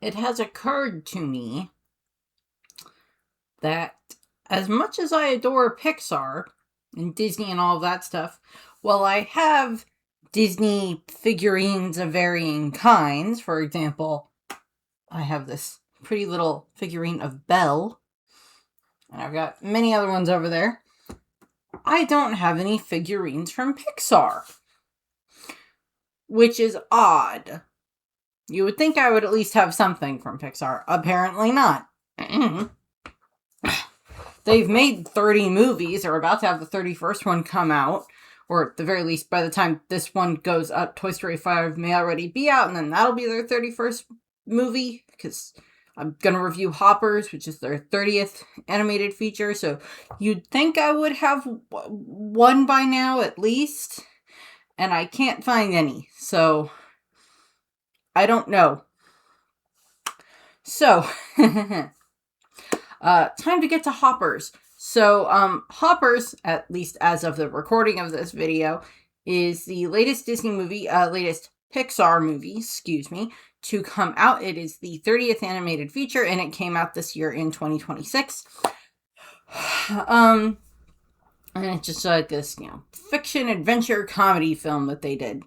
it has occurred to me that as much as I adore Pixar and Disney and all of that stuff, while I have Disney figurines of varying kinds, for example, I have this pretty little figurine of Belle, and I've got many other ones over there, I don't have any figurines from Pixar, which is odd. You would think I would at least have something from Pixar. Apparently not. They've made 30 movies. They're about to have the 31st one come out. Or at the very least, by the time this one goes up, Toy Story 5 may already be out. And then that'll be their 31st movie. Because I'm going to review Hoppers, which is their 30th animated feature. So you'd think I would have one by now at least. And I can't find any. So I don't know. So, time to get to Hoppers. So, Hoppers, at least as of the recording of this video, is the latest latest Pixar movie, to come out. It is the 30th animated feature, and it came out this year in 2026. And it's just like this, fiction adventure comedy film that they did.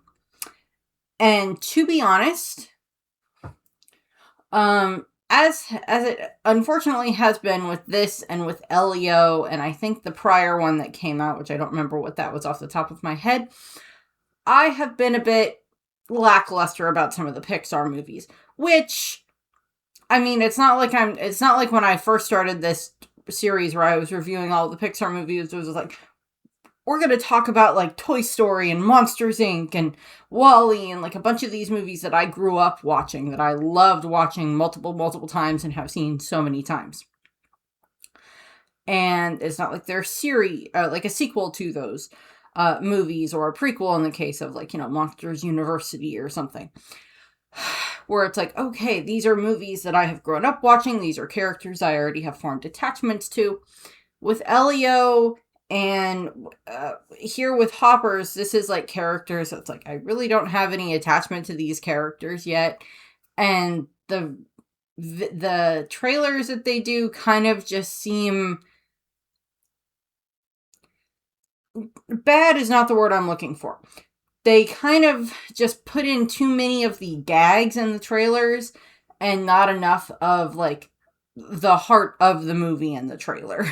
And to be honest, as it unfortunately has been with this and with Elio, and I think the prior one that came out, which I don't remember what that was off the top of my head, I have been a bit lackluster about some of the Pixar movies. Which, I mean, it's not like when I first started this series where I was reviewing all the Pixar movies, it was like, we're going to talk about like Toy Story and Monsters Inc. and WALL-E and like a bunch of these movies that I grew up watching, that I loved watching multiple times and have seen so many times. And it's not like they're like a sequel to those movies, or a prequel in the case of like, Monsters University or something. Where it's like, okay, these are movies that I have grown up watching. These are characters I already have formed attachments to. With Elio and here with Hoppers, this is like characters that's like, I really don't have any attachment to these characters yet. And the trailers that they do kind of just seem... Bad is not the word I'm looking for. They kind of just put in too many of the gags in the trailers and not enough of like the heart of the movie in the trailer.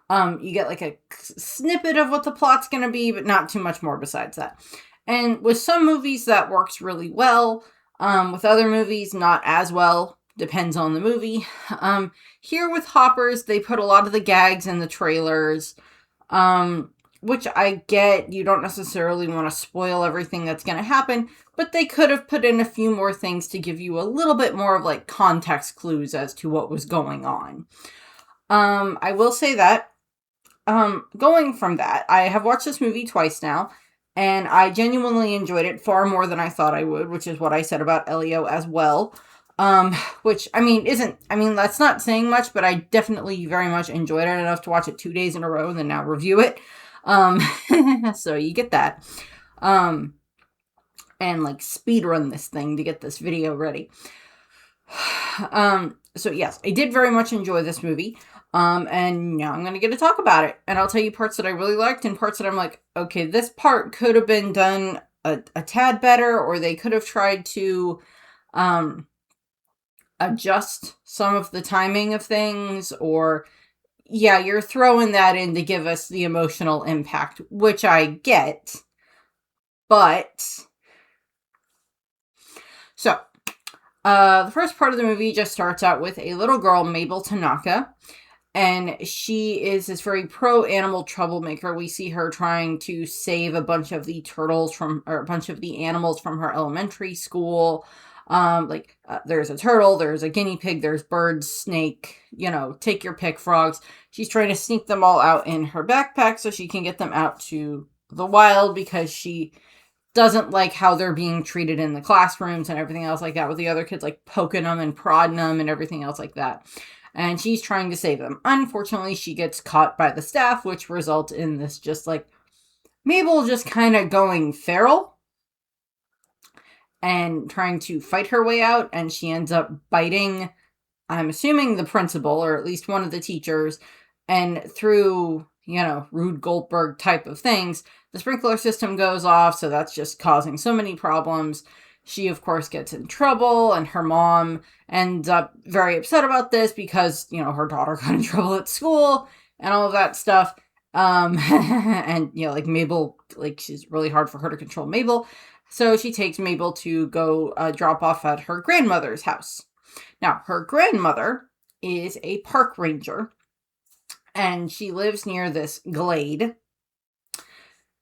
You get like a snippet of what the plot's going to be, but not too much more besides that. And with some movies that works really well. With other movies, not as well. Depends on the movie. Here with Hoppers, they put a lot of the gags in the trailers. Which I get, you don't necessarily want to spoil everything that's going to happen, but they could have put in a few more things to give you a little bit more of like context clues as to what was going on. I will say that, going from that, I have watched this movie twice now, and I genuinely enjoyed it far more than I thought I would, which is what I said about Elio as well. Which, that's not saying much, but I definitely very much enjoyed it enough to watch it 2 days in a row and then now review it. So you get that. And like speed run this thing to get this video ready. So yes, I did very much enjoy this movie. And now I'm going to get to talk about it. And I'll tell you parts that I really liked and parts that I'm like, okay, this part could have been done a tad better, or they could have tried to, adjust some of the timing of things, or you're throwing that in to give us the emotional impact, which I get. But so the first part of the movie just starts out with a little girl, Mabel Tanaka, and she is this very pro-animal troublemaker. We see her trying to save a bunch of the animals from her elementary school. There's a turtle, there's a guinea pig, there's birds, snake, take your pick, frogs. She's trying to sneak them all out in her backpack so she can get them out to the wild, because she doesn't like how they're being treated in the classrooms and everything else like that, with the other kids like poking them and prodding them and everything else like that. And she's trying to save them. Unfortunately, she gets caught by the staff, which results in this just like Mabel just kind of going feral. and trying to fight her way out, and she ends up biting, I'm assuming, the principal, or at least one of the teachers, and through, Rube Goldberg type of things, the sprinkler system goes off, so that's just causing so many problems. She, of course, gets in trouble, and her mom ends up very upset about this because, her daughter got in trouble at school and all of that stuff. And, Mabel, she's really hard for her to control Mabel. So she takes Mabel to go drop off at her grandmother's house. Now, her grandmother is a park ranger, and she lives near this glade.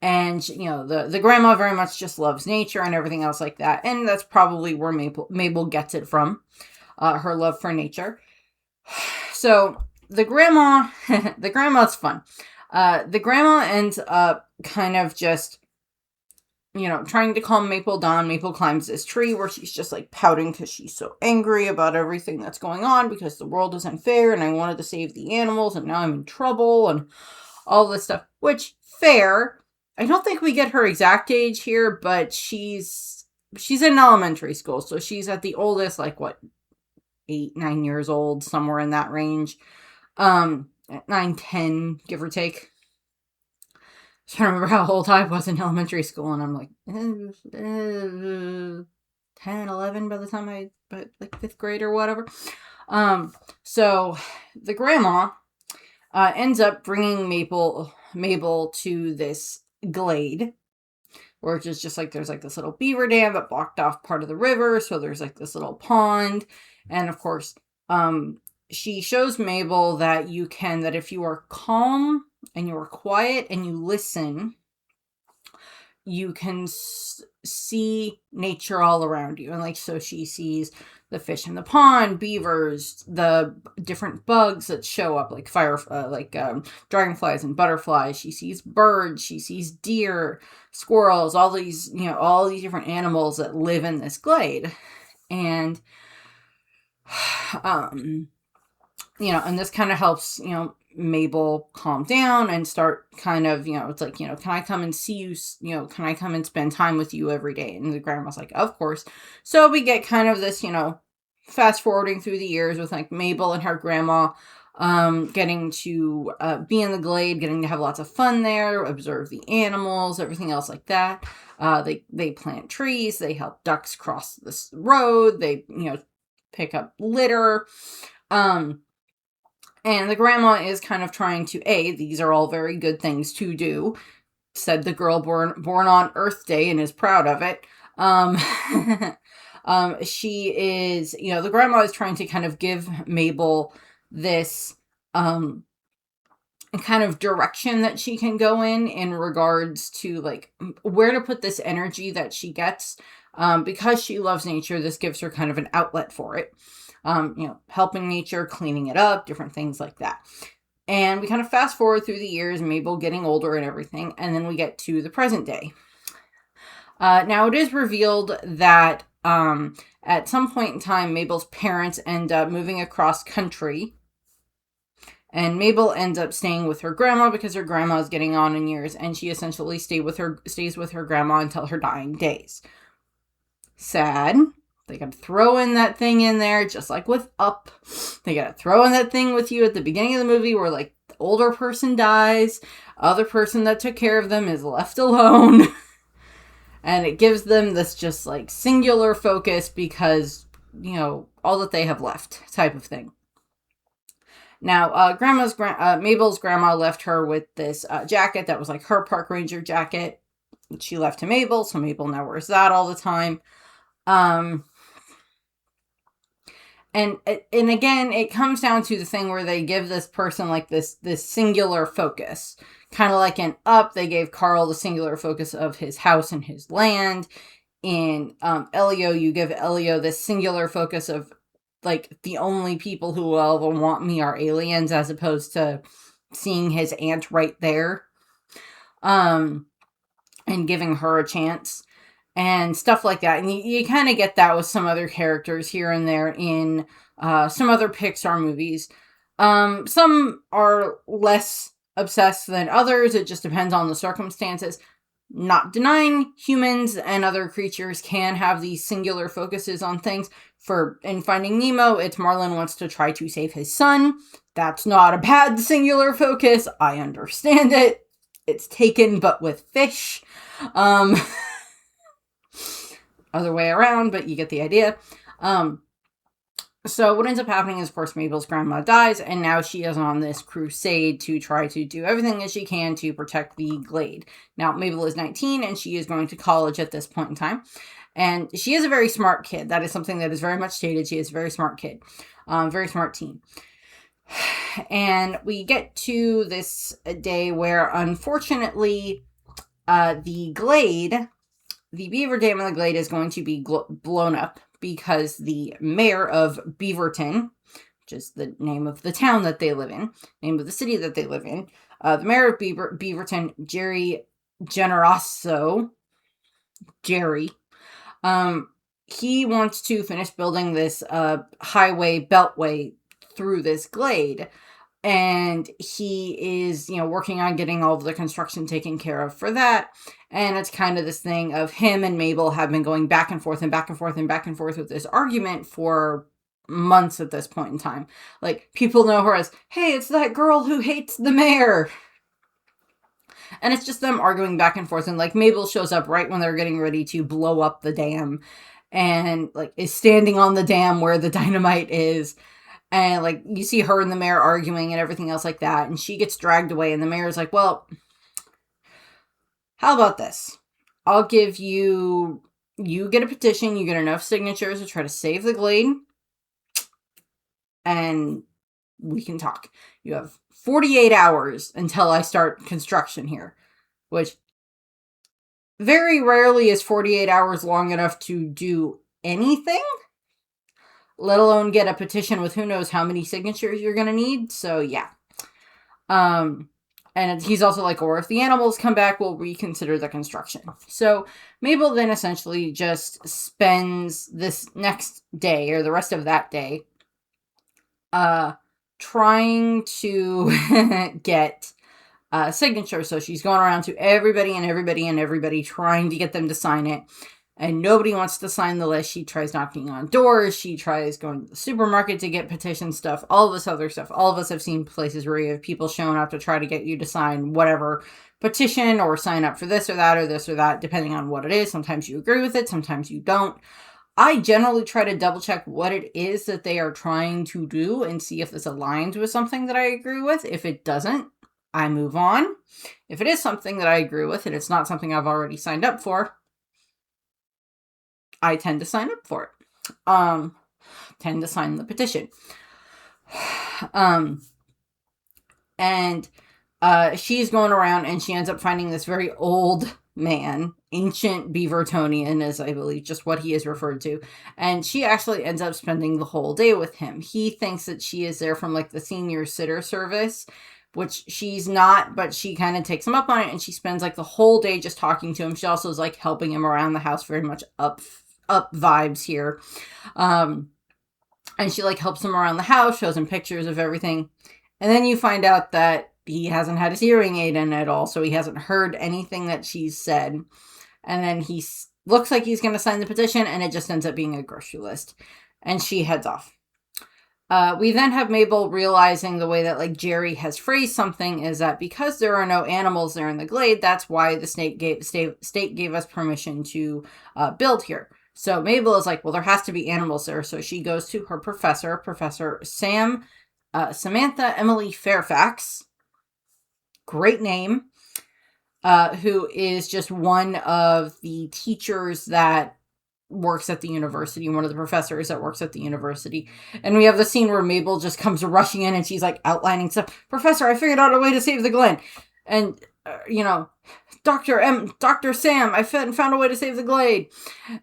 And, the grandma very much just loves nature and everything else like that. And that's probably where Mabel gets it from, her love for nature. So the grandma's fun. The grandma ends up kind of just, trying to calm Maple down. Maple climbs this tree where she's just pouting because she's so angry about everything that's going on because the world is unfair and I wanted to save the animals and now I'm in trouble and all this stuff, which, fair. I don't think we get her exact age here, but she's in elementary school, so she's at the oldest, 8, 9 years old, somewhere in that range. 9, 10, give or take. I was trying to remember how old I was in elementary school, and I'm 10, 11 by the time but 5th grade or whatever. So the grandma ends up bringing Mabel to this glade, where it's just there's this little beaver dam that blocked off part of the river, so there's this little pond, and of course she shows Mabel that if you are calm and you are quiet and you listen, you can see nature all around you. And so she sees the fish in the pond, beavers, the different bugs that show up, dragonflies and butterflies. She sees birds, she sees deer, squirrels, all these different animals that live in this glade. And, and this kind of helps, Mabel calm down and start kind of, it's can I come and see you, can I come and spend time with you every day? And the grandma's of course. So we get kind of this, fast forwarding through the years with Mabel and her grandma getting to be in the glade, getting to have lots of fun there, observe the animals, everything else like that. They plant trees, they help ducks cross this road, they, pick up litter. And the grandma is kind of trying to, these are all very good things to do, said the girl born on Earth Day and is proud of it. She is, the grandma is trying to kind of give Mabel this kind of direction that she can go in regards to where to put this energy that she gets. Because she loves nature, this gives her kind of an outlet for it. Helping nature, cleaning it up, different things like that. And we kind of fast forward through the years, Mabel getting older and everything, and then we get to the present day. Now, it is revealed that at some point in time, Mabel's parents end up moving across country, and Mabel ends up staying with her grandma because her grandma is getting on in years, and she essentially stays with her grandma until her dying days. Sad. They got to throw in that thing in there, just like with Up. They got to throw in that thing with you at the beginning of the movie where, the older person dies, other person that took care of them is left alone. And it gives them this just, singular focus because, all that they have left type of thing. Now, Mabel's grandma left her with this jacket that was, her park ranger jacket. She left to Mabel, so Mabel now wears that all the time. And again, it comes down to the thing where they give this person this singular focus. Kind of like in Up, they gave Carl the singular focus of his house and his land. In Elio, you give Elio this singular focus of the only people who will ever want me are aliens, as opposed to seeing his aunt right there. And giving her a chance. And stuff like that. And you kind of get that with some other characters here and there in some other Pixar movies. Some are less obsessed than others. It just depends on the circumstances. not denying humans and other creatures can have these singular focuses on things. In Finding Nemo, it's Marlin wants to try to save his son. That's not a bad singular focus. I understand it. It's taken, but with fish. Other way around, but you get the idea. So what ends up happening is, of course, Mabel's grandma dies, and now she is on this crusade to try to do everything that she can to protect the Glade. Now, Mabel is 19, and she is going to college at this point in time. And she is a very smart kid. That is something that is very much stated. She is a very smart kid. Very smart teen. And we get to this day where, unfortunately, the Glade, the Beaver Dam in the Glade, is going to be blown up because the mayor of Beaverton, which is the name of the town that they live in, name of the city that they live in, the mayor of Beaverton, Jerry Generoso, Jerry, he wants to finish building this highway beltway through this glade. And he is, working on getting all of the construction taken care of for that. And it's kind of this thing of him and Mabel have been going back and forth and back and forth and back and forth with this argument for months at this point in time. Like, people know her as, hey, it's that girl who hates the mayor. And it's just them arguing back and forth. And, like, Mabel shows up right when they're getting ready to blow up the dam. And, like, is standing on the dam where the dynamite is. And, like, you see her and the mayor arguing and everything else like that. And she gets dragged away. And the mayor's like, well, how about this? I'll give you get a petition. You get enough signatures to try to save the Glade. And we can talk. You have 48 hours until I start construction here. Which very rarely is 48 hours long enough to do anything. Let alone get a petition with who knows how many signatures you're going to need. So, yeah. And he's also like, or if the animals come back, we'll reconsider the construction. So, Mabel then essentially just spends this next day, or the rest of that day, trying to get signatures. So, she's going around to everybody, trying to get them to sign it. And nobody wants to sign the list. She tries knocking on doors. She tries going to the supermarket to get petition stuff. All this other stuff. All of us have seen places where you have people showing up to try to get you to sign whatever petition or sign up for this or that or this or that, depending on what it is. Sometimes you agree with it. Sometimes you don't. I generally try to double check what it is that they are trying to do and see if this aligns with something that I agree with. If it doesn't, I move on. If it is something that I agree with and it's not something I've already signed up for, I tend to sign up for it. Tend to sign the petition. And she's going around and she ends up finding this very old man, ancient Beavertonian is, I believe, just what he is referred to. And she actually ends up spending the whole day with him. He thinks that she is there from, like, the senior sitter service, which she's not, but she kind of takes him up on it, and she spends, like, the whole day just talking to him. She also is, like, helping him around the house, very much up vibes here. And she, like, helps him around the house, shows him pictures of everything. And then you find out that he hasn't had his hearing aid in at all, so he hasn't heard anything that she's said. And then he looks like he's going to sign the petition, and it just ends up being a grocery list. And she heads off. We then have Mabel realizing the way that, like, Jerry has phrased something is that because there are no animals there in the glade, that's why the state gave us permission to build here. So Mabel is like, well, there has to be animals there. So she goes to her professor, Professor Samantha Emily Fairfax. Great name. Who is just one of the teachers that works at the university, one of the professors that works at the university. And we have the scene where Mabel just comes rushing in and she's like outlining stuff. Professor, I figured out a way to save the Glen. And, Dr. Sam, I found a way to save the Glade.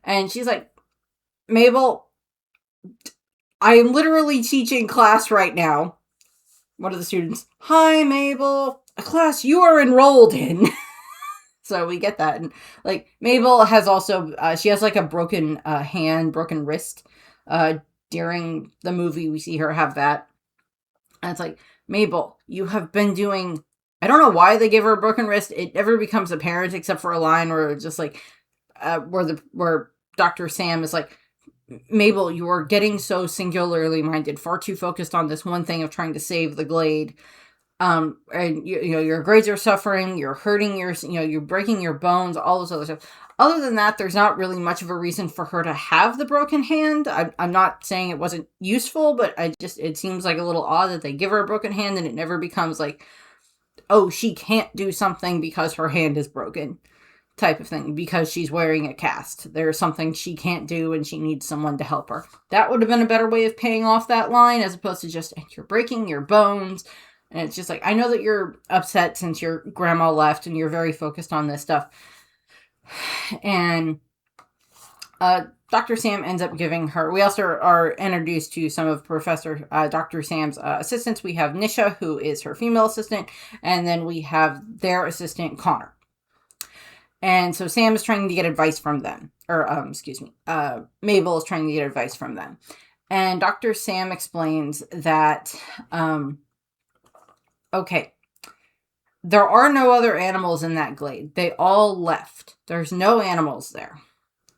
And she's like, Mabel, I am literally teaching class right now. One of the students, hi, Mabel, a class you are enrolled in. So we get that. And, like, Mabel has also, she has, like, a broken hand, broken wrist. During the movie, we see her have that. And it's like, Mabel, you have been doing I don't know why they gave her a broken wrist. It never becomes apparent except for a line where it's just like, where Dr. Sam is like, Mabel, you are getting so singularly minded, far too focused on this one thing of trying to save the Glade. And your grades are suffering, you're hurting you're breaking your bones, all this other stuff. Other than that, there's not really much of a reason for her to have the broken hand. I'm not saying it wasn't useful, but it seems like a little odd that they give her a broken hand and it never becomes like, oh, she can't do something because her hand is broken type of thing, because she's wearing a cast. There's something she can't do and she needs someone to help her. That would have been a better way of paying off that line, as opposed to just, you're breaking your bones. And it's just like, I know that you're upset since your grandma left and you're very focused on this stuff. And Dr. Sam ends up giving her, we also are introduced to some of Dr. Sam's assistants. We have Nisha, who is her female assistant, and then we have their assistant, Connor. And so Sam is trying to get advice from them. Mabel is trying to get advice from them. And Dr. Sam explains that, okay, there are no other animals in that glade. They all left. There's no animals there.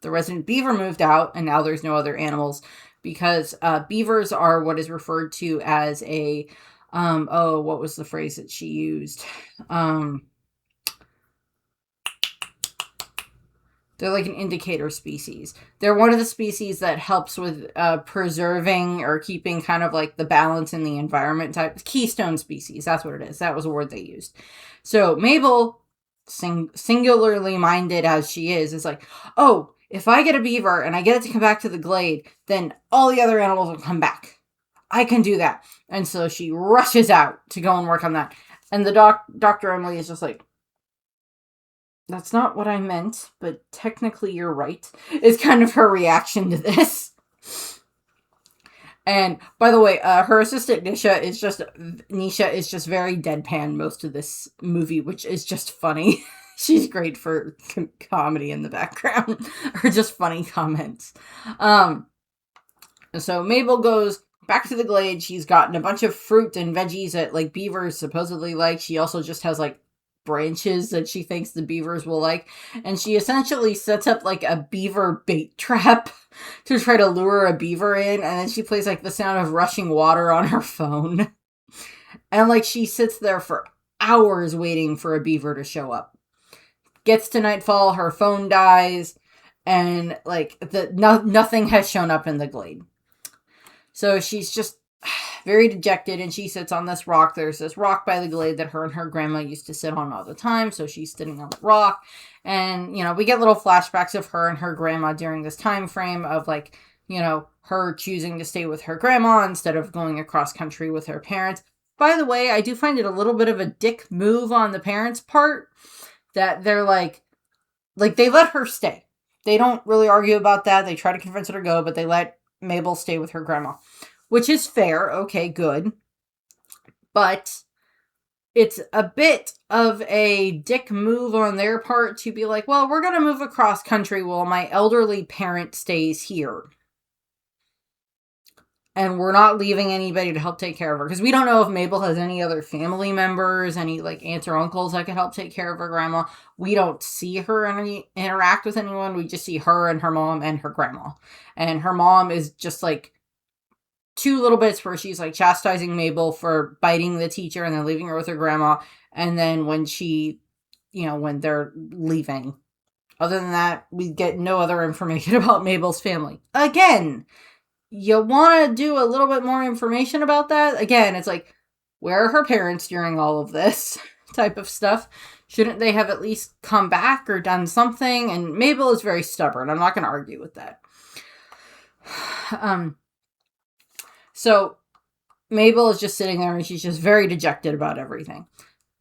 The resident beaver moved out, and now there's no other animals because beavers are what is referred to as a, what was the phrase that she used? They're like an indicator species. They're one of the species that helps with preserving or keeping kind of like the balance in the environment type. Keystone species, that's what it is. That was a word they used. So Mabel, singularly minded as she is like, oh, if I get a beaver and I get it to come back to the glade, then all the other animals will come back. I can do that. And so she rushes out to go and work on that. And the Dr. Emily is just like, that's not what I meant, but technically you're right, is kind of her reaction to this. And by the way, her assistant Nisha is just very deadpan most of this movie, which is just funny. She's great for comedy in the background, or just funny comments. So Mabel goes back to the glade. She's gotten a bunch of fruit and veggies that like beavers supposedly like. She also just has like branches that she thinks the beavers will like, and she essentially sets up like a beaver bait trap to try to lure a beaver in, and then she plays like the sound of rushing water on her phone, and like she sits there for hours waiting for a beaver to show up. Gets to nightfall, her phone dies, and like nothing has shown up in the glade. So she's just very dejected, and she sits on this rock. There's this rock by the glade that her and her grandma used to sit on all the time, so she's sitting on the rock. And, we get little flashbacks of her and her grandma during this time frame of, like, her choosing to stay with her grandma instead of going across country with her parents. By the way, I do find it a little bit of a dick move on the parents' part that they're like they let her stay. They don't really argue about that. They try to convince her to go, but they let Mabel stay with her grandma. Which is fair. Okay, good. But it's a bit of a dick move on their part to be like, well, we're going to move across country while my elderly parent stays here. And we're not leaving anybody to help take care of her. Because we don't know if Mabel has any other family members, any like aunts or uncles that can help take care of her grandma. We don't see her interact with anyone. We just see her and her mom and her grandma. And her mom is just like two little bits where she's like chastising Mabel for biting the teacher and then leaving her with her grandma. And then when when they're leaving. Other than that, we get no other information about Mabel's family. Again, you want to do a little bit more information about that? Again, it's like, where are her parents during all of this type of stuff? Shouldn't they have at least come back or done something? And Mabel is very stubborn. I'm not going to argue with that. So Mabel is just sitting there and she's just very dejected about everything.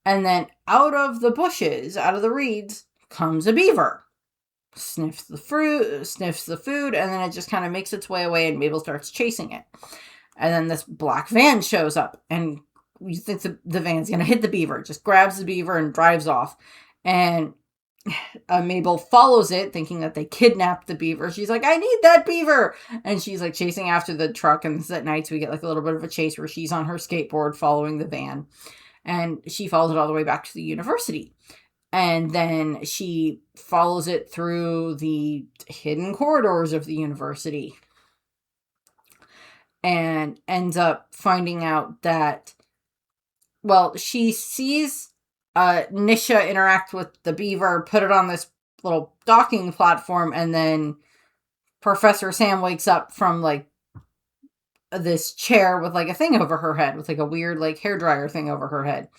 And then out of the bushes, out of the reeds, comes a beaver. Sniffs the food, and then it just kind of makes its way away and Mabel starts chasing it. And then this black van shows up and you think the van's going to hit the beaver. It just grabs the beaver and drives off. And Mabel follows it thinking that they kidnapped the beaver. She's like, I need that beaver. And she's like chasing after the truck. And this is at night, so we get like a little bit of a chase where she's on her skateboard following the van. And she follows it all the way back to the university. And then she follows it through the hidden corridors of the university. And ends up finding out that, well, she sees Nisha interact with the beaver, put it on this little docking platform, and then Professor Sam wakes up from, like, this chair with, like, a thing over her head, with, like, a weird, like, hairdryer thing over her head.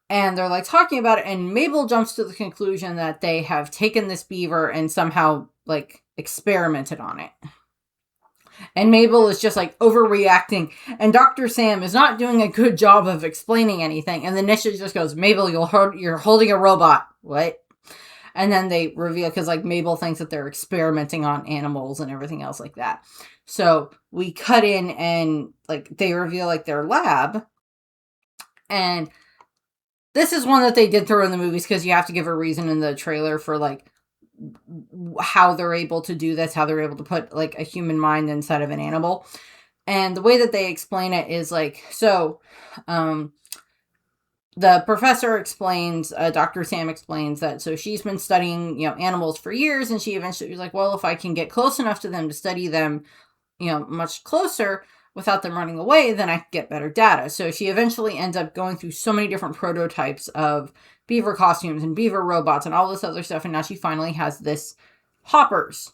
And they're, like, talking about it, and Mabel jumps to the conclusion that they have taken this beaver and somehow, like, experimented on it. And Mabel is just, like, overreacting, and Dr. Sam is not doing a good job of explaining anything, and then Nisha just goes, Mabel, you're holding a robot. What? And then they reveal, because, like, Mabel thinks that they're experimenting on animals and everything else like that. So we cut in and, like, they reveal, like, their lab. And this is one that they did throw in the movies because you have to give a reason in the trailer for, like, how they're able to do this, how they're able to put, like, a human mind inside of an animal. And the way that they explain it is, like, so, the professor explains, Dr. Sam explains that, so she's been studying, you know, animals for years, and she eventually was like, well, if I can get close enough to them to study them, you know, much closer without them running away, then I can get better data. So she eventually ends up going through so many different prototypes of beaver costumes and beaver robots and all this other stuff, and now she finally has this hoppers.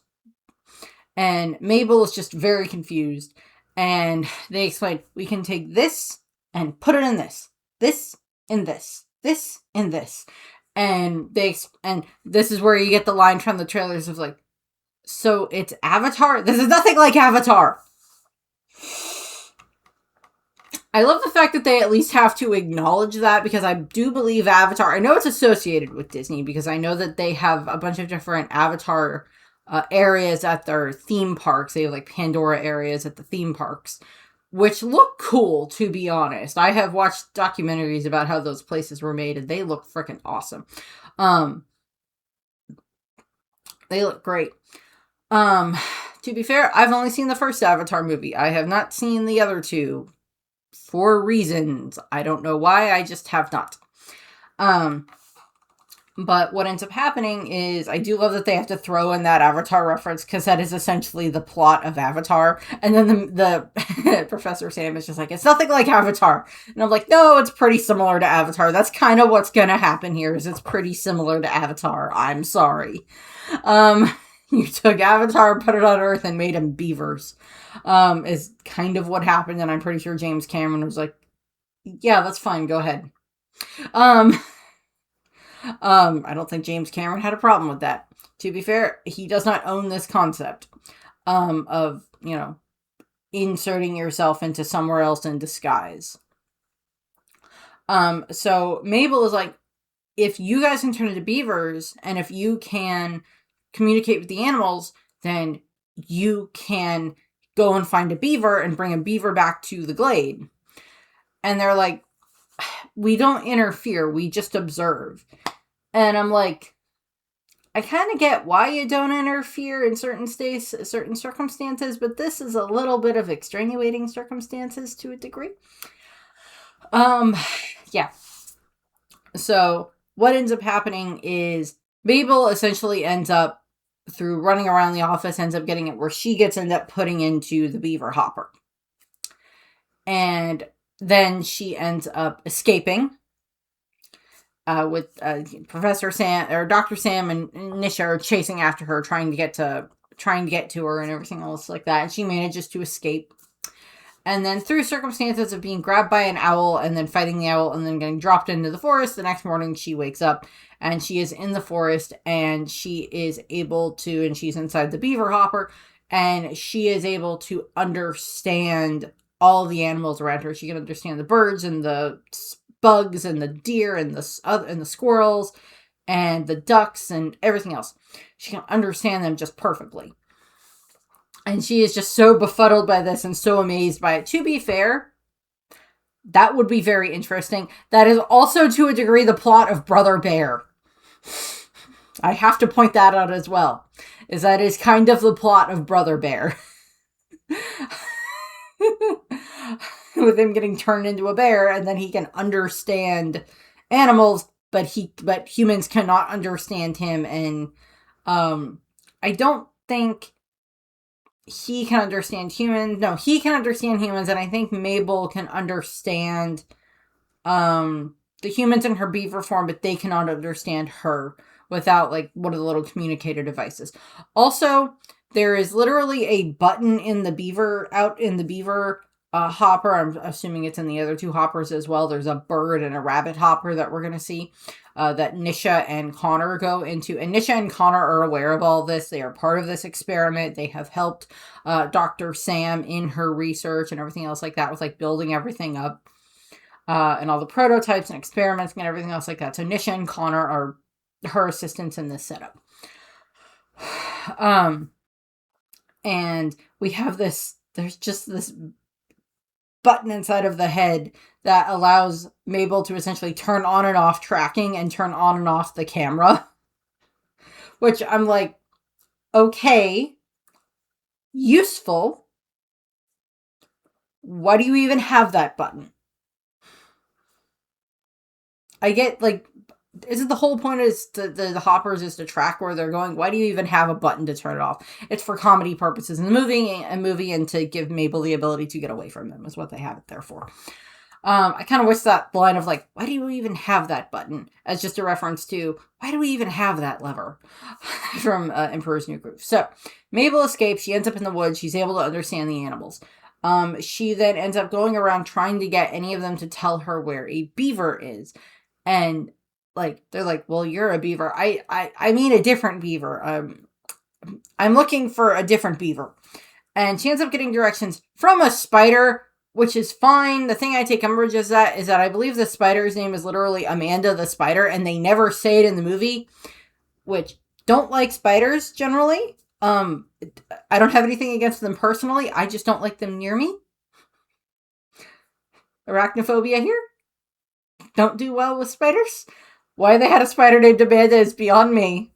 And Mabel is just very confused, and they explain, we can take this and put it in this in this in this, and and this is where you get the line from the trailers of, like, so it's Avatar? This is nothing like Avatar. I love the fact that they at least have to acknowledge that, because I do believe Avatar, I know it's associated with Disney, because I know that they have a bunch of different Avatar areas at their theme parks. They have, like, Pandora areas at the theme parks, which look cool, to be honest. I have watched documentaries about how those places were made, and they look freaking awesome. They look great. To be fair, I've only seen the first Avatar movie. I have not seen the other two, for reasons. I don't know why, I just have not. But what ends up happening is, I do love that they have to throw in that Avatar reference, because that is essentially the plot of Avatar. And then the Professor Sam is just like, it's nothing like Avatar. And I'm like, no, it's pretty similar to Avatar. That's kind of what's gonna happen here, is it's pretty similar to Avatar. I'm sorry. You took Avatar, put it on Earth, and made him beavers. Is kind of what happened, and I'm pretty sure James Cameron was like, yeah, that's fine, go ahead. I don't think James Cameron had a problem with that. To be fair, he does not own this concept of, you know, inserting yourself into somewhere else in disguise. So Mabel is like, if you guys can turn into beavers, and if you can communicate with the animals, then you can go and find a beaver and bring a beaver back to the glade. And they're like, we don't interfere, we just observe. And I'm like, I kind of get why you don't interfere in certain circumstances, but this is a little bit of extenuating circumstances to a degree. Yeah. So what ends up happening is Mabel essentially ends up, through running around the office, ends up getting it where she ends up putting into the beaver hopper. And then she ends up escaping with Professor Sam, or Dr. Sam, and Nisha are chasing after her, trying to get to her and everything else like that. And she manages to escape. And then through circumstances of being grabbed by an owl and then fighting the owl and then getting dropped into the forest, the next morning she wakes up and she is in the forest, and she is able to, and she's inside the beaver hopper, and she is able to understand all the animals around her. She can understand the birds and the bugs and the deer and the squirrels and the ducks and everything else. She can understand them just perfectly. And she is just so befuddled by this and so amazed by it. To be fair, that would be very interesting. That is also, to a degree, the plot of Brother Bear. I have to point that out as well. That is kind of the plot of Brother Bear. with him getting turned into a bear, and then he can understand animals, but humans cannot understand him. And I don't think he can understand humans. No, he can understand humans, and I think Mabel can understand the humans in her beaver form, but they cannot understand her without like one of the little communicator devices. Also, there is literally a button in the beaver hopper. I'm assuming it's in the other two hoppers as well. There's a bird and a rabbit hopper that we're going to see that Nisha and Connor go into. And Nisha and Connor are aware of all this. They are part of this experiment. They have helped Dr. Sam in her research and everything else like that with like building everything up and all the prototypes and experiments and everything else like that. So Nisha and Connor are her assistants in this setup. And we have there's just this button inside of the head that allows Mabel to essentially turn on and off tracking and turn on and off the camera. Which I'm like, okay, useful. Why do you even have that button? I get, like, isn't the whole point is the hoppers is to track where they're going? Why do you even have a button to turn it off? It's for comedy purposes in the movie and to give Mabel the ability to get away from them is what they have it there for. I kind of wish that line of like, why do you even have that button? As just a reference to, why do we even have that lever? From Emperor's New Groove. So, Mabel escapes. She ends up in the woods. She's able to understand the animals. She then ends up going around trying to get any of them to tell her where a beaver is. And like, they're like, well, you're a beaver. I mean a different beaver. I'm looking for a different beaver. And she ends up getting directions from a spider, which is fine. The thing I take umbrage is that I believe the spider's name is literally Amanda the Spider, and they never say it in the movie, which don't like spiders generally. I don't have anything against them personally. I just don't like them near me. Arachnophobia here. Don't do well with spiders. Why they had a spider named Amanda is beyond me.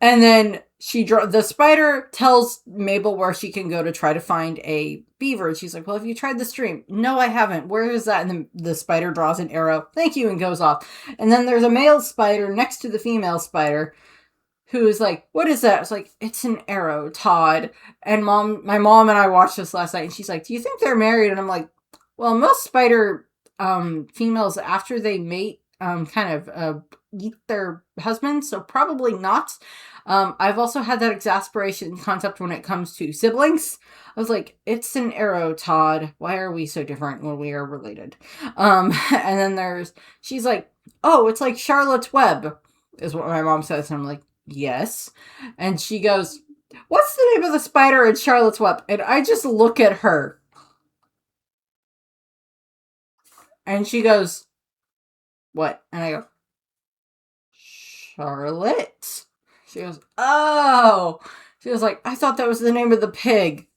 And then the spider tells Mabel where she can go to try to find a beaver. And she's like, well, have you tried the stream? No, I haven't. Where is that? And then the spider draws an arrow. Thank you, and goes off. And then there's a male spider next to the female spider who is like, what is that? It's like, it's an arrow, Todd. And my mom and I watched this last night, and she's like, do you think they're married? And I'm like, well, most spider females, after they mate, eat their husbands, so probably not. I've also had that exasperation concept when it comes to siblings. I was like, it's an arrow, Todd. Why are we so different when we are related? And then she's like, oh, it's like Charlotte's Web, is what my mom says. And I'm like, yes. And she goes, what's the name of the spider in Charlotte's Web? And I just look at her. And she goes, what? And I go, Charlotte? She goes, oh. She was like, I thought that was the name of the pig.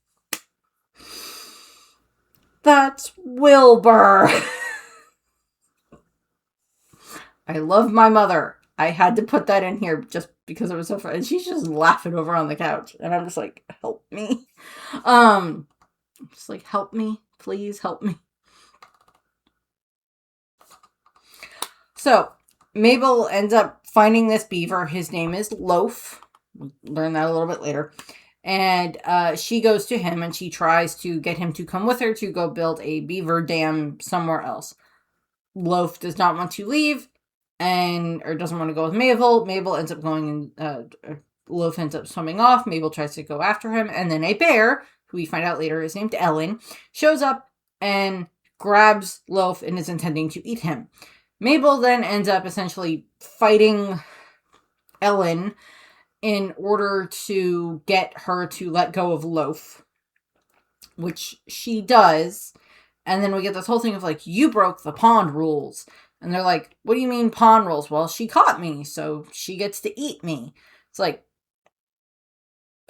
That's Wilbur. I love my mother. I had to put that in here just because it was so fun. And she's just laughing over on the couch. And I'm just like, help me. I'm just like, help me. Please help me. So, Mabel ends up finding this beaver. His name is Loaf. We'll learn that a little bit later. And she goes to him and she tries to get him to come with her to go build a beaver dam somewhere else. Loaf does not want to leave or doesn't want to go with Mabel. Mabel ends up going and Loaf ends up swimming off. Mabel tries to go after him. And then a bear, who we find out later is named Ellen, shows up and grabs Loaf and is intending to eat him. Mabel then ends up essentially fighting Ellen in order to get her to let go of Loaf, which she does. And then we get this whole thing of like, you broke the pond rules. And they're like, what do you mean pond rules? Well, she caught me, so she gets to eat me. It's like,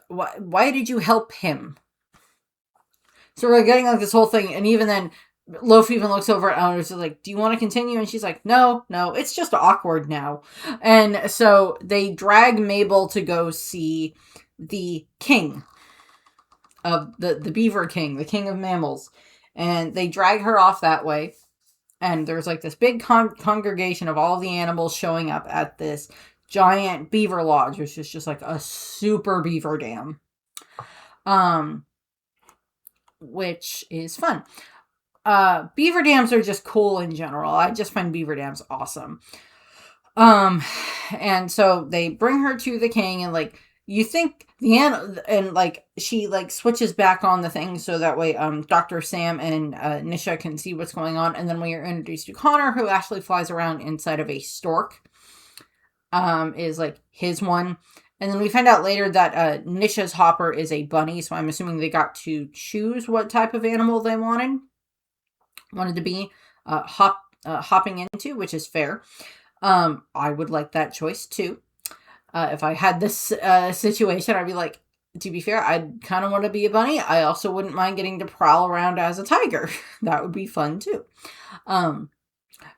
why did you help him? So we're getting like this whole thing, and even then, Loaf even looks over at Ellen and is like, do you want to continue? And she's like, no, it's just awkward now. And so they drag Mabel to go see the king of the Beaver King, the king of mammals. And they drag her off that way. And there's like this big congregation of all the animals showing up at this giant beaver lodge, which is just like a super beaver dam. Which is fun. Beaver dams are just cool in general. I just find beaver dams awesome. And so they bring her to the king, and like, you think and like, she like switches back on the thing so that way Dr. Sam and Nisha can see what's going on. And then we are introduced to Connor, who actually flies around inside of a stork, is like his one. And then we find out later that Nisha's hopper is a bunny, so I'm assuming they got to choose what type of animal they wanted to be hopping into, which is fair. I would like that choice too. If I had this situation, I'd be like, to be fair, I'd kind of want to be a bunny. I also wouldn't mind getting to prowl around as a tiger. That would be fun too.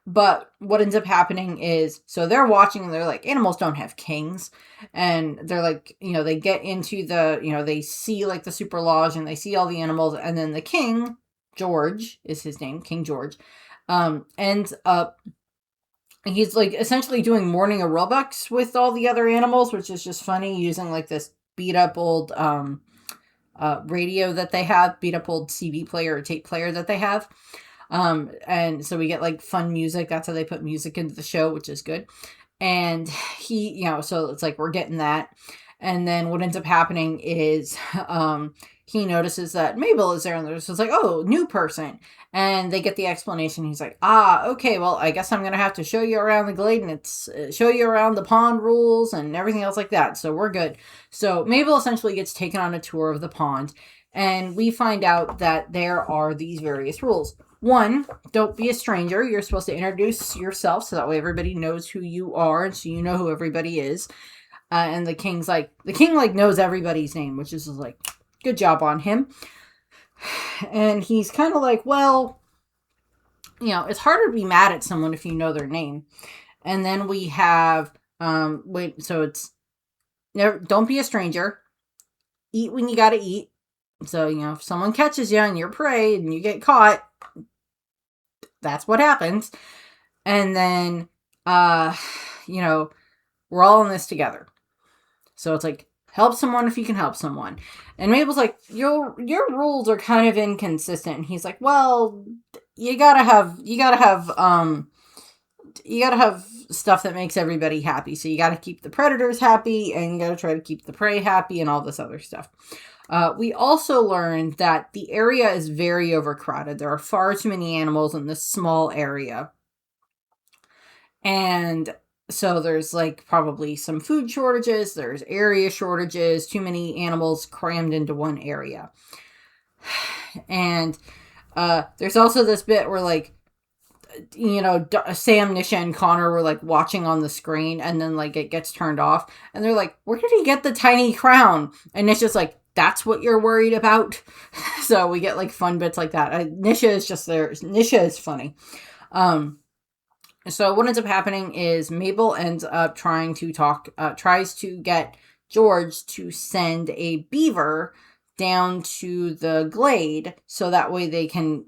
But what ends up happening is, so they're watching and they're like, animals don't have kings. And they're like, they get into they see like the super lodge and they see all the animals. And then the king, George is his name, King George, ends up, he's like essentially doing morning aerobics with all the other animals, which is just funny, using like this beat up old radio that they have, beat up old CD player or tape player that they have. And so we get like fun music. That's how they put music into the show, which is good. And he, so it's like we're getting that. And then what ends up happening is he notices that Mabel is there, and there's just like, oh, new person. And they get the explanation. He's like, okay, well, I guess I'm going to have to show you around the glade, and it's show you around the pond rules and everything else like that. So we're good. So Mabel essentially gets taken on a tour of the pond, and we find out that there are these various rules. One, don't be a stranger. You're supposed to introduce yourself so that way everybody knows who you are, and so you know who everybody is. And the king knows everybody's name, which is like, good job on him. And he's kind of like, well, it's harder to be mad at someone if you know their name. And then we have, so it's, don't be a stranger. Eat when you gotta eat. So, if someone catches you and you're prey and you get caught, that's what happens. And then, we're all in this together. So it's like, help someone if you can help someone. And Mabel's like, your rules are kind of inconsistent. And he's like, well, you gotta have stuff that makes everybody happy. So you gotta keep the predators happy, and you gotta try to keep the prey happy, and all this other stuff. We also learned that the area is very overcrowded. There are far too many animals in this small area. And so there's like probably some food shortages, there's area shortages, too many animals crammed into one area. And there's also this bit where like, Sam, Nisha, and Connor were like watching on the screen, and then like it gets turned off, and they're like, where did he get the tiny crown? And it's just like, that's what you're worried about? So we get like fun bits like that. Nisha is just there. Nisha is funny. So what ends up happening is Mabel ends up tries to get George to send a beaver down to the glade so that way they can,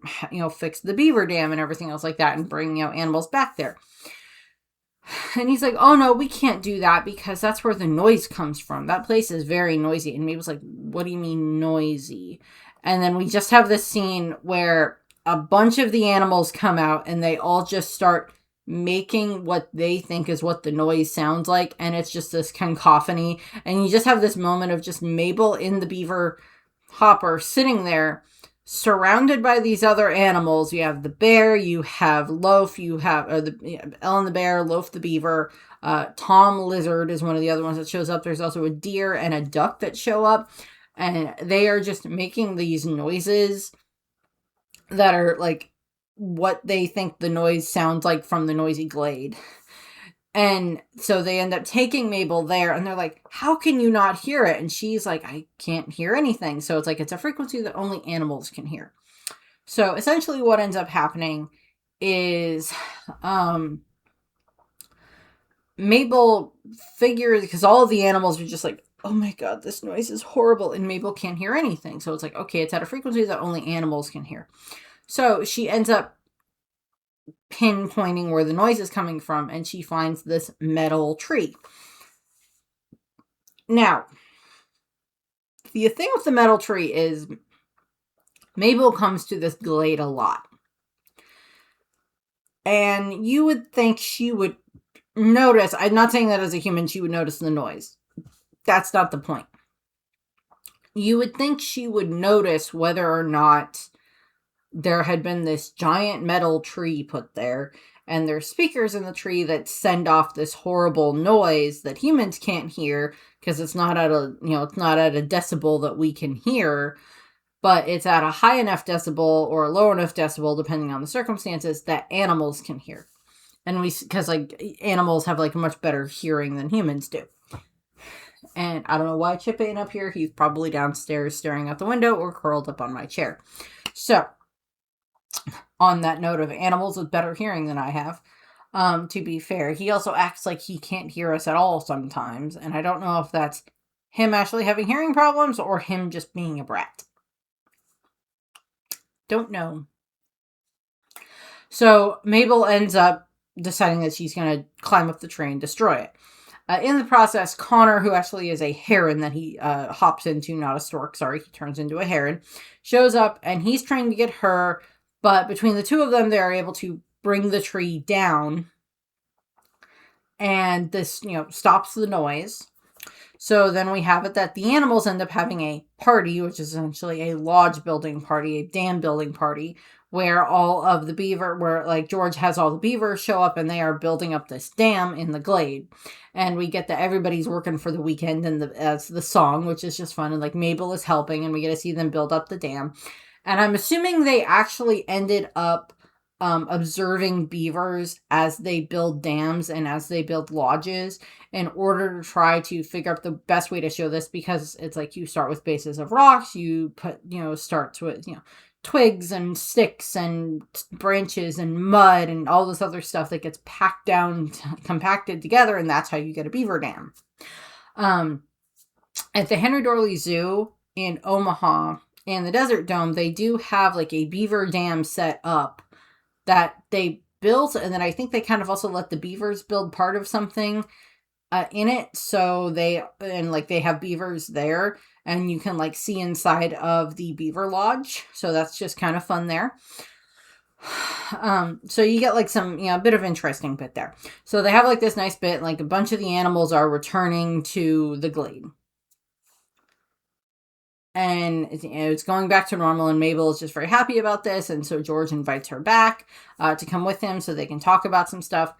fix the beaver dam and everything else like that and bring, animals back there. And he's like, oh no, we can't do that because that's where the noise comes from. That place is very noisy. And Mabel's like, what do you mean noisy? And then we just have this scene where a bunch of the animals come out and they all just start making what they think is what the noise sounds like. And it's just this cacophony. And you just have this moment of just Mabel in the beaver hopper sitting there surrounded by these other animals. You have the bear, you have Loaf, you have Ellen the bear, Loaf the beaver, Tom Lizard is one of the other ones that shows up. There's also a deer and a duck that show up, and they are just making these noises that are like what they think the noise sounds like from the noisy glade. And so they end up taking Mabel there, and they're like, how can you not hear it? And she's like, I can't hear anything. So it's like, it's a frequency that only animals can hear. So essentially what ends up happening is Mabel figures, because all of the animals are just like oh my god, this noise is horrible. And Mabel can't hear anything. So it's like, okay, it's at a frequency that only animals can hear. So she ends up pinpointing where the noise is coming from, and she finds this metal tree. Now, the thing with the metal tree is Mabel comes to this glade a lot. And you would think she would notice, I'm not saying that as a human she would notice the noise. That's not the point. You would think she would notice whether or not there had been this giant metal tree put there, and there's speakers in the tree that send off this horrible noise that humans can't hear because it's not at a decibel that we can hear, but it's at a high enough decibel or a low enough decibel, depending on the circumstances, that animals can hear. And because animals have a much better hearing than humans do. And I don't know why Chip ain't up here. He's probably downstairs staring out the window or curled up on my chair. So, on that note of animals with better hearing than I have, to be fair, he also acts like he can't hear us at all sometimes. And I don't know if that's him actually having hearing problems or him just being a brat. Don't know. So Mabel ends up deciding that she's going to climb up the tree and destroy it. In the process, Connor, who actually is a heron that he hops into, not a stork, sorry, he turns into a heron, shows up and he's trying to get her, but between the two of them, they are able to bring the tree down, and this, stops the noise. So then we have it that the animals end up having a party, which is essentially a lodge building party, a dam building party, where all of the beaver, George has all the beavers show up and they are building up this dam in the glade. And we get that everybody's working for the weekend and as the song, which is just fun. And Mabel is helping and we get to see them build up the dam. And I'm assuming they actually ended up observing beavers as they build dams and as they build lodges in order to try to figure out the best way to show this, because it's you start with bases of rocks, you put, starts with, twigs and sticks and branches and mud and all this other stuff that gets packed down, compacted together, and that's how you get a beaver dam. At the Henry Dorley Zoo in Omaha and the Desert Dome, they do have a beaver dam set up that they built, and then I think they kind of also let the beavers build part of something in it. So they have beavers there, and you can see inside of the beaver lodge. So that's just kind of fun there. So you get some, a bit of interesting bit there. So they have this nice bit, a bunch of the animals are returning to the glade. And it's going back to normal, and Mabel is just very happy about this. And so George invites her back to come with him so they can talk about some stuff.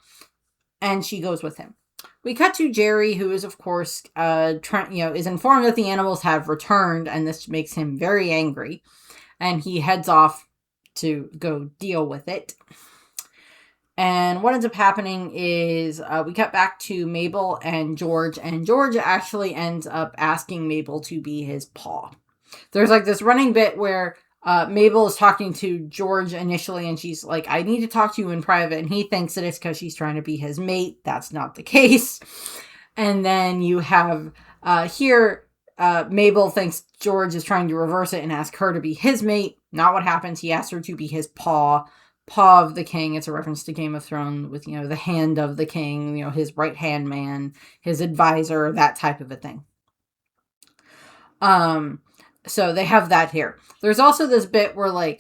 And she goes with him. We cut to Jerry, who is, of course, is informed that the animals have returned, and this makes him very angry. And he heads off to go deal with it. And what ends up happening is we cut back to Mabel and George actually ends up asking Mabel to be his paw. There's this running bit where Mabel is talking to George initially, and she's like, I need to talk to you in private, and he thinks that it's because she's trying to be his mate. That's not the case. And then you have here, Mabel thinks George is trying to reverse it and ask her to be his mate. Not what happens. He asks her to be his paw of the king. It's a reference to Game of Thrones with, the hand of the king, his right-hand man, his advisor, that type of a thing. So they have that here. There's also this bit where,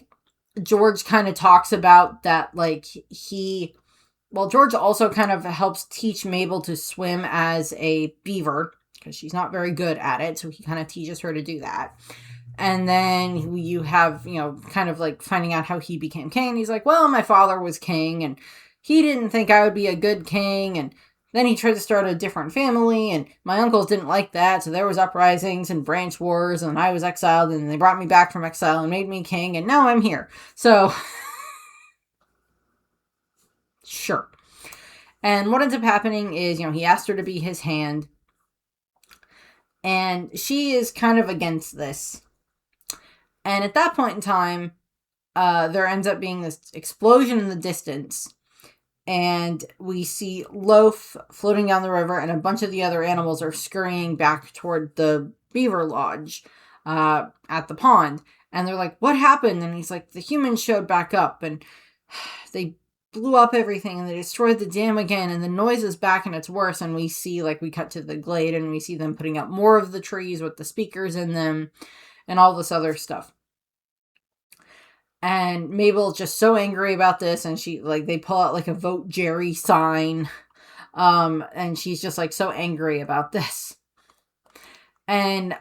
George kind of talks about that, George also kind of helps teach Mabel to swim as a beaver, because she's not very good at it, so he kind of teaches her to do that. And then you have, kind of finding out how he became king. He's like, well, my father was king, and he didn't think I would be a good king, and then he tried to start a different family, and my uncles didn't like that, so there was uprisings and branch wars, and I was exiled, and they brought me back from exile and made me king, and now I'm here. So, sure. And what ends up happening is, he asked her to be his hand, and she is kind of against this. And at that point in time, there ends up being this explosion in the distance, And we see Loaf floating down the river, and a bunch of the other animals are scurrying back toward the beaver lodge at the pond. And they're like, what happened? And he's like, the humans showed back up, and they blew up everything, and they destroyed the dam again, and the noise is back and it's worse. And we see, like, we cut to the glade, and we see them putting up more of the trees with the speakers in them, and all this other stuff. And Mabel's just so angry about this, and she, like, they pull out, like, a Vote Jerry sign, and she's just, like, so angry about this. And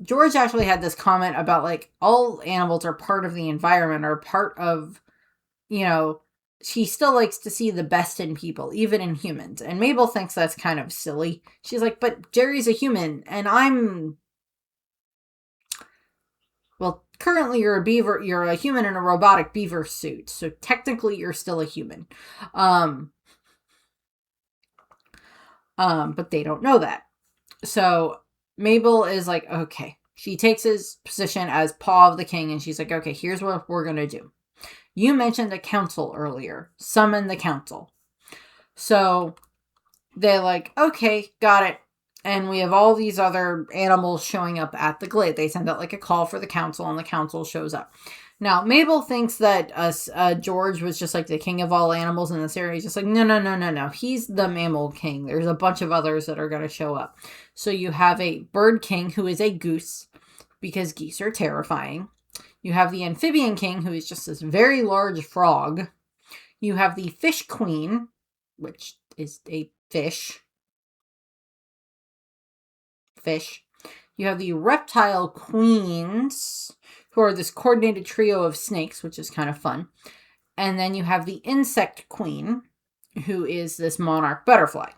George actually had this comment about, like, all animals are part of the environment, or part of, you know, she still likes to see the best in people, even in humans. And Mabel thinks that's kind of silly. She's like, but Jerry's a human, and I'm... Well, currently you're a human in a robotic beaver suit, so technically you're still a human. But they don't know that. So Mabel is like, okay. She takes his position as paw of the king, and she's like, okay, here's what we're gonna do. You mentioned a council earlier. Summon the council. So they're like, okay, got it. And we have all these other animals showing up at the glade. They send out, like, a call for the council, and the council shows up. Now, Mabel thinks that George was just, like, the king of all animals in this area. He's just like, no. He's the mammal king. There's a bunch of others that are going to show up. So you have a bird king who is a goose, because geese are terrifying. You have the amphibian king, who is just this very large frog. You have the fish queen, which is a fish. You have the reptile queens, who are this coordinated trio of snakes, which is kind of fun. And then you have the insect queen, who is this monarch butterfly.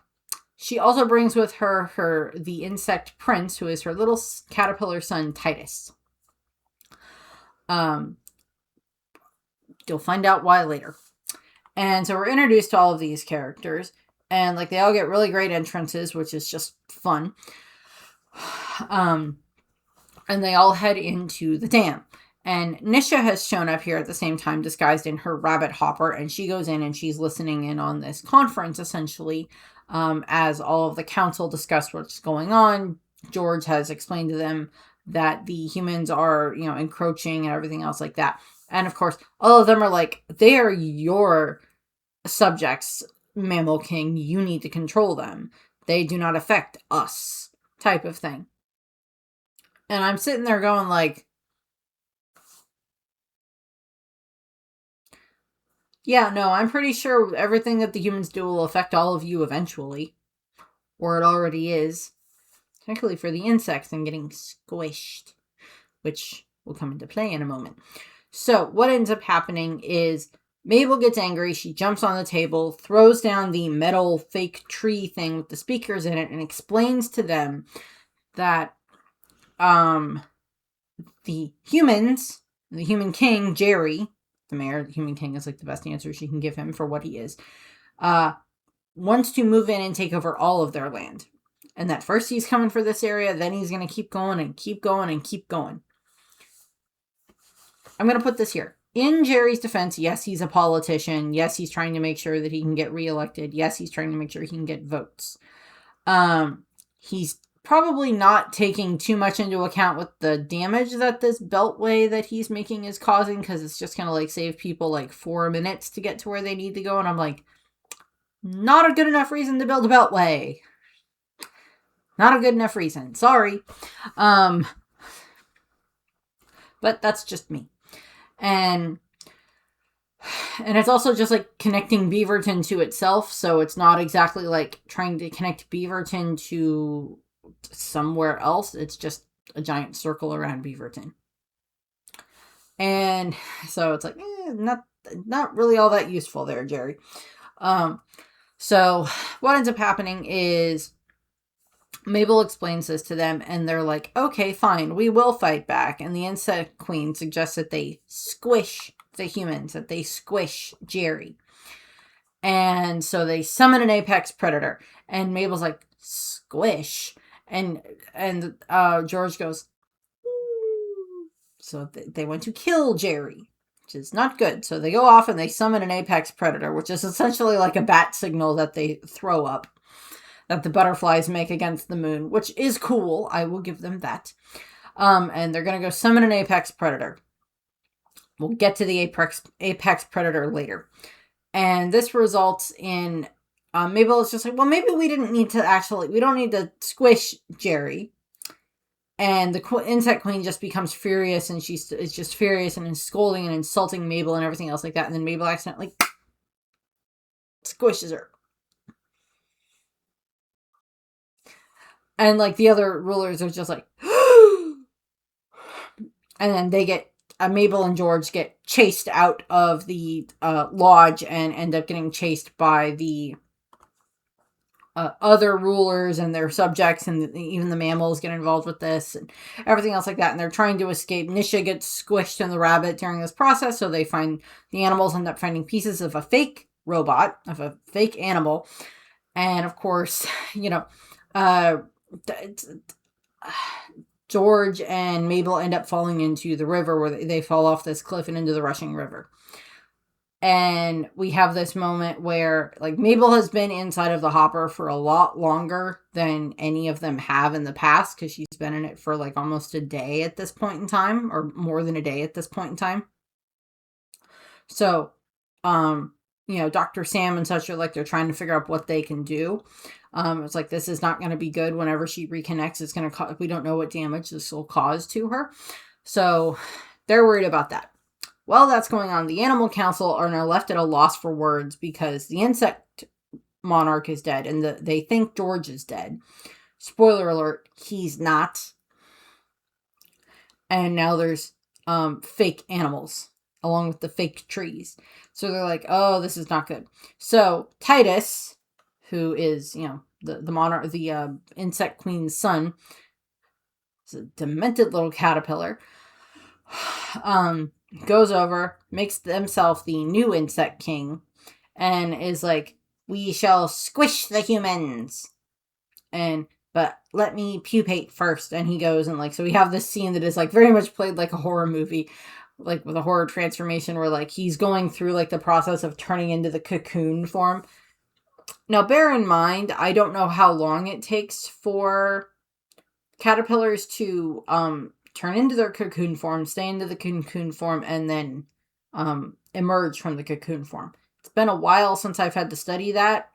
She also brings with her the insect prince, who is her little caterpillar son, Titus. You'll find out why later. And so we're introduced to all of these characters, and, like, they all get really great entrances, which is just fun. And they all head into the dam. And Nisha has shown up here at the same time, disguised in her rabbit hopper, and she goes in and she's listening in on this conference, essentially, as all of the council discuss what's going on. George has explained to them that the humans are, encroaching and everything else like that. And, of course, all of them are like, they are your subjects, Mammal King. You need to control them. They do not affect us, type of thing. And I'm sitting there going, like, yeah, no, I'm pretty sure everything that the humans do will affect all of you eventually. Or it already is. Particularly for the insects and getting squished, which will come into play in a moment. So what ends up happening is Mabel gets angry. She jumps on the table, throws down the metal fake tree thing with the speakers in it, and explains to them that the humans, the human king, Jerry, the mayor, the human king is, like, the best answer she can give him for what he is, wants to move in and take over all of their land. And that first he's coming for this area, then he's going to keep going and keep going and keep going. I'm going to put this here. In Jerry's defense, yes, he's a politician. Yes, he's trying to make sure that he can get reelected. Yes, he's trying to make sure he can get votes. He's probably not taking too much into account with the damage that this beltway that he's making is causing, because it's just going to, like, save people, like, 4 minutes to get to where they need to go. And I'm like, not a good enough reason to build a beltway. Not a good enough reason. Sorry. But that's just me. And it's also just, like, connecting Beaverton to itself. So it's not exactly like trying to connect Beaverton to somewhere else. It's just a giant circle around Beaverton. And so it's like, not really all that useful there, Jerry. So what ends up happening is Mabel explains this to them, and they're like, okay, fine, we will fight back. And the insect queen suggests that they squish the humans, that they squish Jerry. And so they summon an apex predator, and Mabel's like, squish. And George goes, ooh. So they want to kill Jerry. which is not good. So they go off and they summon an apex predator, which is essentially like a bat signal that they throw up, that the butterflies make against the moon, which is cool. I will give them that. And they're going to go summon an apex predator. We'll get to the apex predator later. And this results in Mabel is just like, well, maybe we don't need to squish Jerry. And the insect queen just becomes furious, and is just furious and is scolding and insulting Mabel and everything else like that. And then Mabel accidentally squishes her. And like the other rulers are just like, and then they get Mabel and George get chased out of the lodge and end up getting chased by the other rulers and their subjects, and even the mammals get involved with this and everything else like that. And they're trying to escape. Nisha gets squished in the rabbit during this process, so the animals end up finding pieces of a fake robot, of a fake animal. And of course, George and Mabel end up falling into the river, where they fall off this cliff and into the rushing river. And we have this moment where, like, Mabel has been inside of the hopper for a lot longer than any of them have in the past, because she's been in it for, like, almost a day at this point in time, or more than a day at this point in time. So, Dr. Sam and such are, like, they're trying to figure out what they can do. It's like, this is not going to be good. Whenever she reconnects, it's going to we don't know what damage this will cause to her. So, they're worried about that. While that's going on, the Animal Council are now left at a loss for words, because the insect monarch is dead, and they think George is dead. Spoiler alert, he's not. And now there's fake animals, along with the fake trees. So they're like, oh, this is not good. So Titus, who is, the monarch, the insect queen's son, is a demented little caterpillar, goes over, makes himself the new insect king, and is like, we shall squish the humans, but let me pupate first. And he goes and, like, so we have this scene that is, like, very much played like a horror movie, like with a horror transformation, where, like, he's going through, like, the process of turning into the cocoon form. Now, bear in mind, I don't know how long it takes for caterpillars to turn into their cocoon form, stay into the cocoon form, and then emerge from the cocoon form. It's been a while since I've had to study that,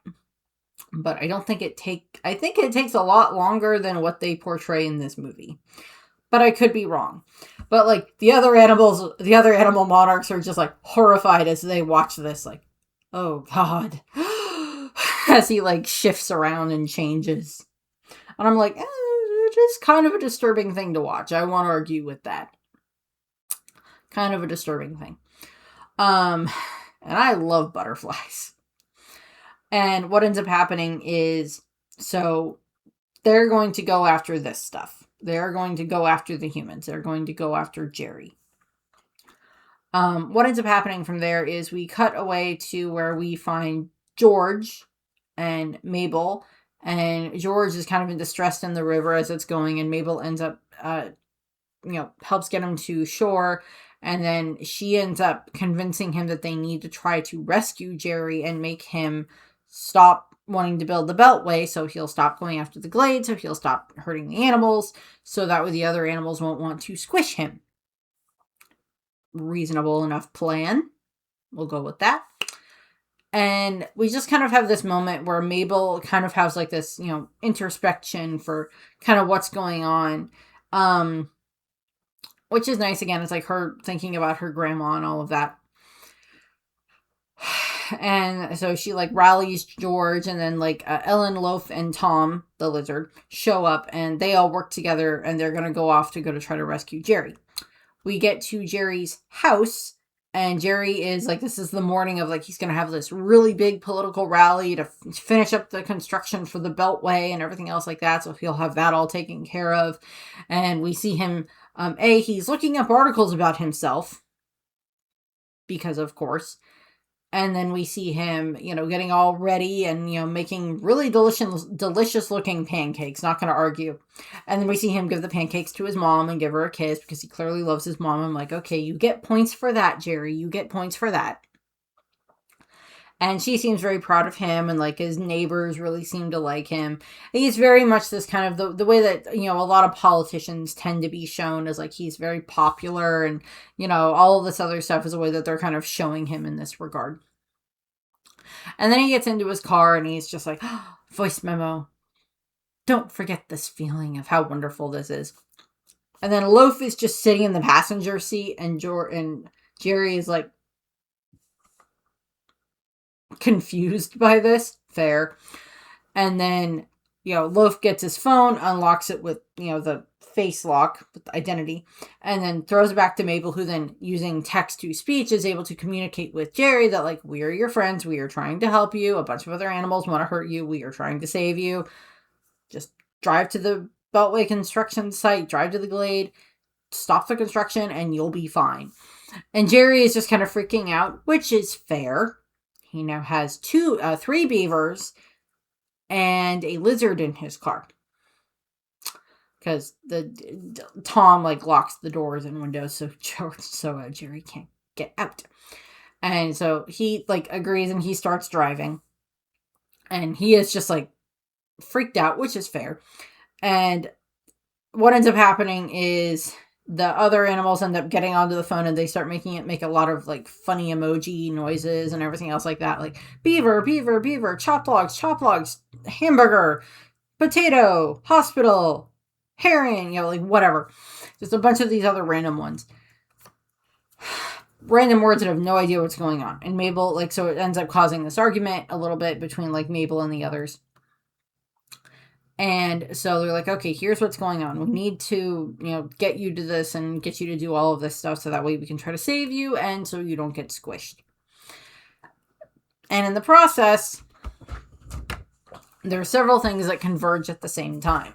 but I think it takes a lot longer than what they portray in this movie. But I could be wrong. But, like, the other animal monarchs are just, like, horrified as they watch this, like, oh God, as he, like, shifts around and changes. And I'm like, it is kind of a disturbing thing to watch. I won't argue with that. Kind of a disturbing thing. And I love butterflies. And what ends up happening is, so they're going to go after this stuff. They're going to go after the humans. They're going to go after Jerry. What ends up happening from there is we cut away to where we find George and Mabel. And George is kind of in distress in the river as it's going, and Mabel ends up, helps get him to shore, and then she ends up convincing him that they need to try to rescue Jerry and make him stop wanting to build the Beltway, so he'll stop going after the Glade, so he'll stop hurting the animals, so that way the other animals won't want to squish him. Reasonable enough plan. We'll go with that. And we just kind of have this moment where Mabel kind of has, like, this, introspection for kind of what's going on. Which is nice. Again, it's like her thinking about her grandma and all of that. And so she, like, rallies George, and then, like, Ellen, Loaf, and Tom, the lizard, show up, and they all work together, and they're going to go off to try to rescue Jerry. We get to Jerry's house. And Jerry is, like, this is the morning of, like, he's going to have this really big political rally to finish up the construction for the Beltway and everything else like that. So he'll have that all taken care of. And we see him, he's looking up articles about himself. Because, of course. And then we see him, getting all ready and, making really delicious looking pancakes. Not going to argue. And then we see him give the pancakes to his mom and give her a kiss because he clearly loves his mom. I'm like, okay, you get points for that, Jerry. You get points for that. And she seems very proud of him, and like his neighbors really seem to like him. He's very much this kind of the way that, a lot of politicians tend to be shown as like he's very popular, and, all of this other stuff is a way that they're kind of showing him in this regard. And then he gets into his car and he's just like, oh, voice memo. Don't forget this feeling of how wonderful this is. And then Loaf is just sitting in the passenger seat, and Jerry is like, confused by this. Fair. And then, Loaf gets his phone, unlocks it with, the face lock with the identity, and then throws it back to Mabel, who then, using text to speech, is able to communicate with Jerry that, like, we are your friends, we are trying to help you, a bunch of other animals want to hurt you, we are trying to save you. Just drive to the Beltway construction site, drive to the Glade, stop the construction, and you'll be fine. And Jerry is just kind of freaking out, which is fair. He now has 3 beavers and a lizard in his car. Because Tom locks the doors and windows so Jerry can't get out. And so he agrees and he starts driving. And he is just freaked out, which is fair. And what ends up happening is the other animals end up getting onto the phone and they start making it make a lot of funny emoji noises and everything else like that. Like beaver, beaver, beaver, chopped logs, hamburger, potato, hospital, herring, whatever. Just a bunch of these other random ones. Random words that have no idea what's going on. And Mabel, so it ends up causing this argument a little bit between Mabel and the others. And so they're like, okay, here's what's going on. We need to, get you to this and get you to do all of this stuff so that way we can try to save you and so you don't get squished. And in the process, there are several things that converge at the same time.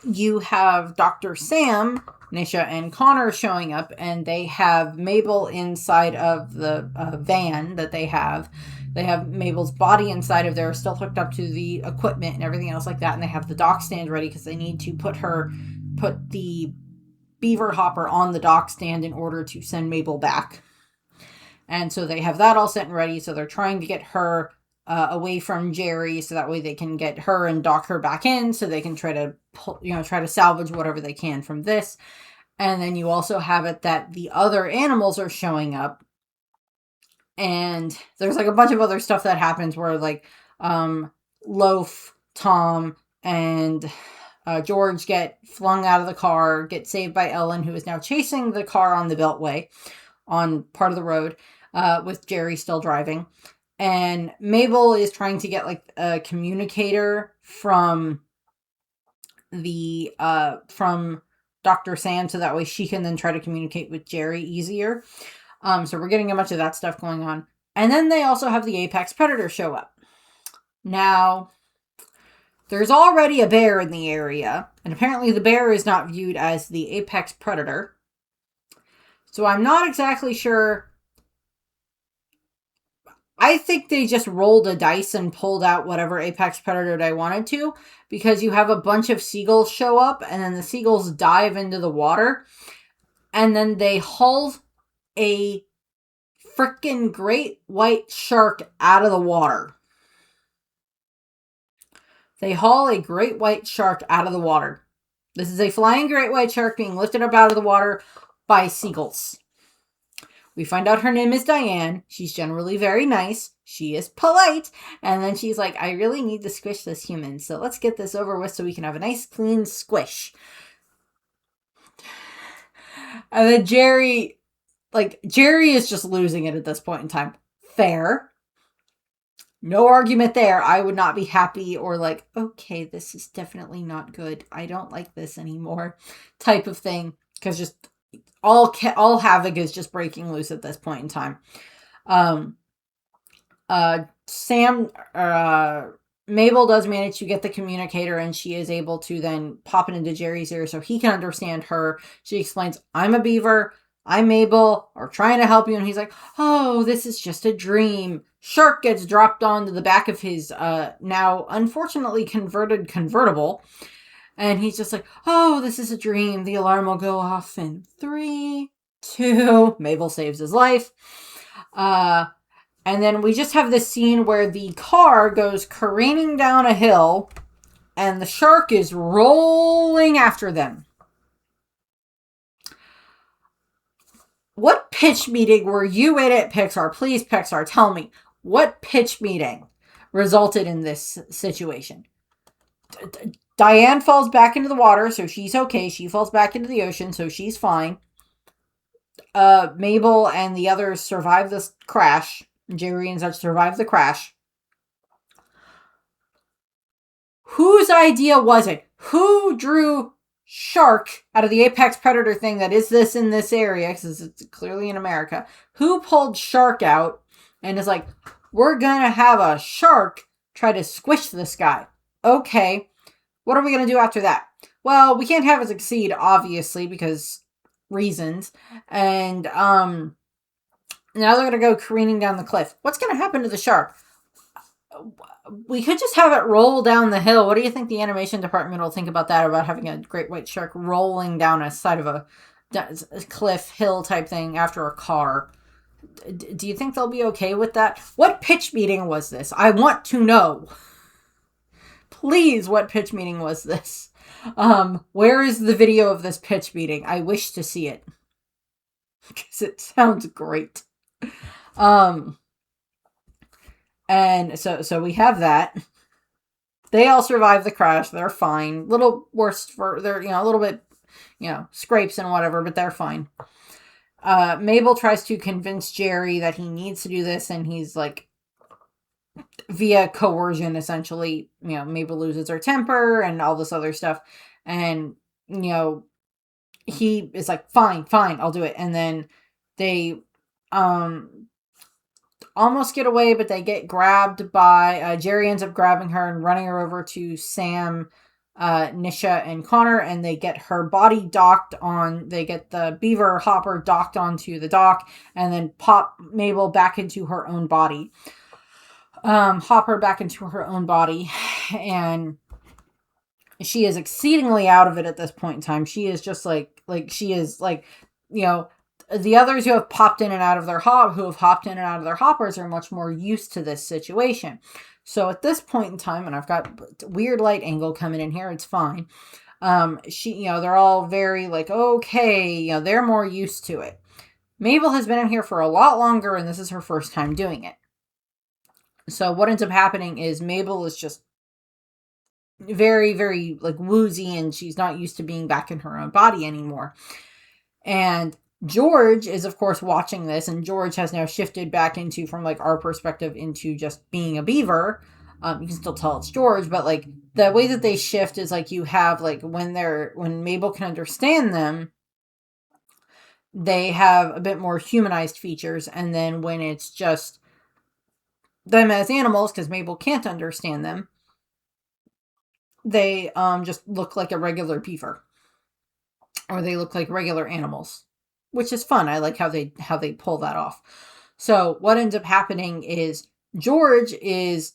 You have Dr. Sam, Nisha, and Connor showing up, and they have Mabel inside of the van that they have. They have Mabel's body inside of there, still hooked up to the equipment and everything else like that. And they have the dock stand ready because they need to put the beaver hopper on the dock stand in order to send Mabel back. And so they have that all set and ready. So they're trying to get her away from Jerry so that way they can get her and dock her back in so they can try to salvage whatever they can from this. And then you also have it that the other animals are showing up. And there's a bunch of other stuff that happens where Loaf, Tom, and George get flung out of the car, get saved by Ellen, who is now chasing the car on the Beltway on part of the road with Jerry still driving. And Mabel is trying to get a communicator from from Dr. Sam so that way she can then try to communicate with Jerry easier. So we're getting a bunch of that stuff going on. And then they also have the apex predator show up. Now, there's already a bear in the area, and apparently the bear is not viewed as the apex predator. So I'm not exactly sure. I think they just rolled a dice and pulled out whatever apex predator they wanted to, because you have a bunch of seagulls show up, and then the seagulls dive into the water, and then they haul a freaking great white shark out of the water. They haul a great white shark out of the water. This is a flying great white shark being lifted up out of the water by seagulls. We find out her name is Diane. She's generally very nice. She is polite. And then she's like, I really need to squish this human. So let's get this over with so we can have a nice clean squish. And then Jerry is just losing it at this point in time. Fair. No argument there. I would not be happy or okay, this is definitely not good. I don't like this anymore type of thing. Because just all havoc is just breaking loose at this point in time. Mabel does manage to get the communicator and she is able to then pop it into Jerry's ear so he can understand her. She explains, I'm a beaver. I'm Mabel, or trying to help you. And he's like, oh, this is just a dream. Shark gets dropped onto the back of his now unfortunately converted convertible. And he's just like, oh, this is a dream. The alarm will go off in 3, 2. Mabel saves his life. And then we just have this scene where the car goes careening down a hill and the shark is rolling after them. What pitch meeting were you in at Pixar? Please, Pixar, tell me. What pitch meeting resulted in this situation? Diane falls back into the water, so she's okay. She falls back into the ocean, so she's fine. Mabel and the others survive this crash. Jerry and such survive the crash. Whose idea was it? Who drew shark out of the apex predator thing that is this in this area, because it's clearly in America? Who pulled shark out and is like, we're gonna have a shark try to squish this guy? Okay, what are we gonna do after that? Well, we can't have it succeed, obviously, because reasons. And now they're gonna go careening down the cliff. What's gonna happen to the shark? We could just have it roll down the hill. What do you think the animation department will think about that, about having a great white shark rolling down a side of a cliff hill type thing after a car? Do you think they'll be okay with that? What pitch meeting was this? I want to know. Please, what pitch meeting was this? Where is the video of this pitch meeting? I wish to see it. Because it sounds great. And so we have that. They all survive the crash. They're fine. Little worse for, they're, a little bit, scrapes and whatever, but they're fine. Mabel tries to convince Jerry that he needs to do this, and he's like, via coercion, essentially, Mabel loses her temper and all this other stuff. And, he is like, fine, I'll do it. And then they, almost get away, but they get grabbed by, Jerry ends up grabbing her and running her over to Sam, Nisha, and Connor, and they get her body docked on, they get the beaver hopper docked onto the dock, and then pop Mabel back into her own body. Hopper back into her own body, and she is exceedingly out of it at this point in time. She is just she is the others who have popped in and out of their hoppers are much more used to this situation. So at this point in time, and I've got weird light angle coming in here, it's fine. They're all very okay, they're more used to it. Mabel has been in here for a lot longer, and this is her first time doing it. So what ends up happening is Mabel is just very, very woozy, and she's not used to being back in her own body anymore. And George is, of course, watching this, and George has now shifted back into, from our perspective, into just being a beaver. You can still tell it's George, but the way that they shift is you have when Mabel can understand them, they have a bit more humanized features, and then when it's just them as animals, because Mabel can't understand them, they just look like a regular beaver, or they look like regular animals, which is fun. I like how they pull that off. So what ends up happening is George is,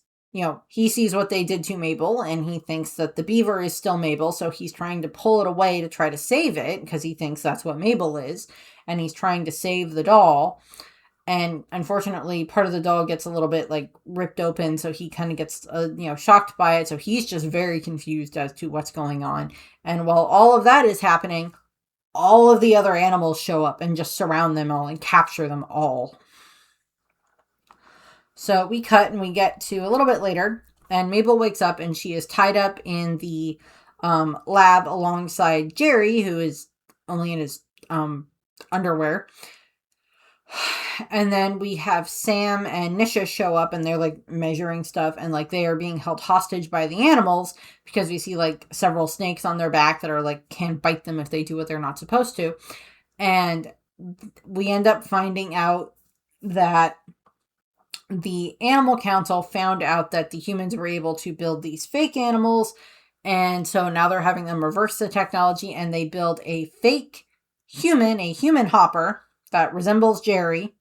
he sees what they did to Mabel, and he thinks that the beaver is still Mabel, so he's trying to pull it away to try to save it, because he thinks that's what Mabel is, and he's trying to save the doll. And unfortunately, part of the doll gets a little bit ripped open, so he kind of gets shocked by it. So he's just very confused as to what's going on. And while all of that is happening, all of the other animals show up and just surround them all and capture them all. So we cut and we get to a little bit later, and Mabel wakes up and she is tied up in the lab alongside Jerry, who is only in his underwear. And then we have Sam and Nisha show up, and they're measuring stuff, and they are being held hostage by the animals, because we see several snakes on their back that are can bite them if they do what they're not supposed to. And we end up finding out that the Animal Council found out that the humans were able to build these fake animals, and so now they're having them reverse the technology, and they build a fake human, a human hopper that resembles Jerry,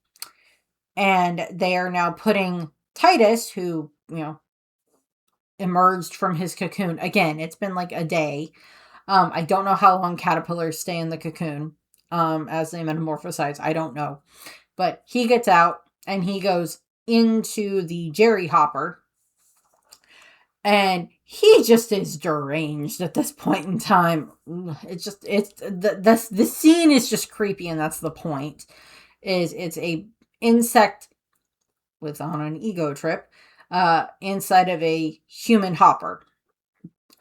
and they are now putting Titus, who, emerged from his cocoon. Again, it's been like a day. I don't know how long caterpillars stay in the cocoon as they metamorphosize. I don't know. But he gets out and he goes into the Jerry hopper. And he just is deranged at this point in time. The scene is just creepy, and that's the point. It's a insect on an ego trip inside of a human hopper.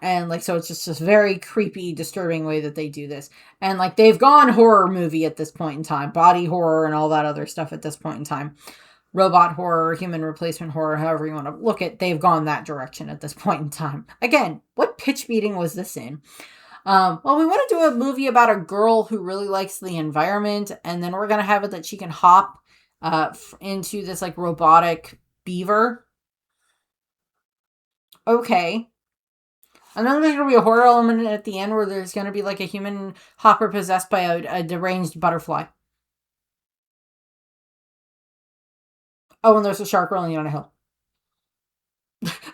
And so it's just this very creepy, disturbing way that they do this. And they've gone horror movie at this point in time, body horror and all that other stuff at this point in time. Robot horror, human replacement horror, however you want to look at, they've gone that direction at this point in time. Again, what pitch meeting was this in? Well, we want to do a movie about a girl who really likes the environment, and then we're going to have it that she can hop into this robotic beaver. Okay. And then there's going to be a horror element at the end where there's going to be a human hopper possessed by a deranged butterfly. Oh, and there's a shark rolling on a hill.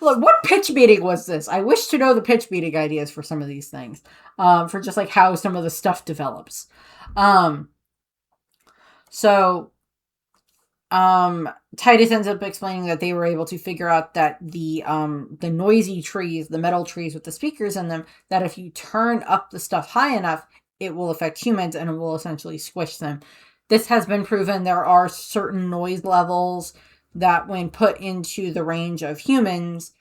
Look, what pitch meeting was this? I wish to know the pitch meeting ideas for some of these things. For just how some of the stuff develops. Titus ends up explaining that they were able to figure out that the noisy trees, the metal trees with the speakers in them, that if you turn up the stuff high enough, it will affect humans and it will essentially squish them. This has been proven. There are certain noise levels that when put into the range of humans,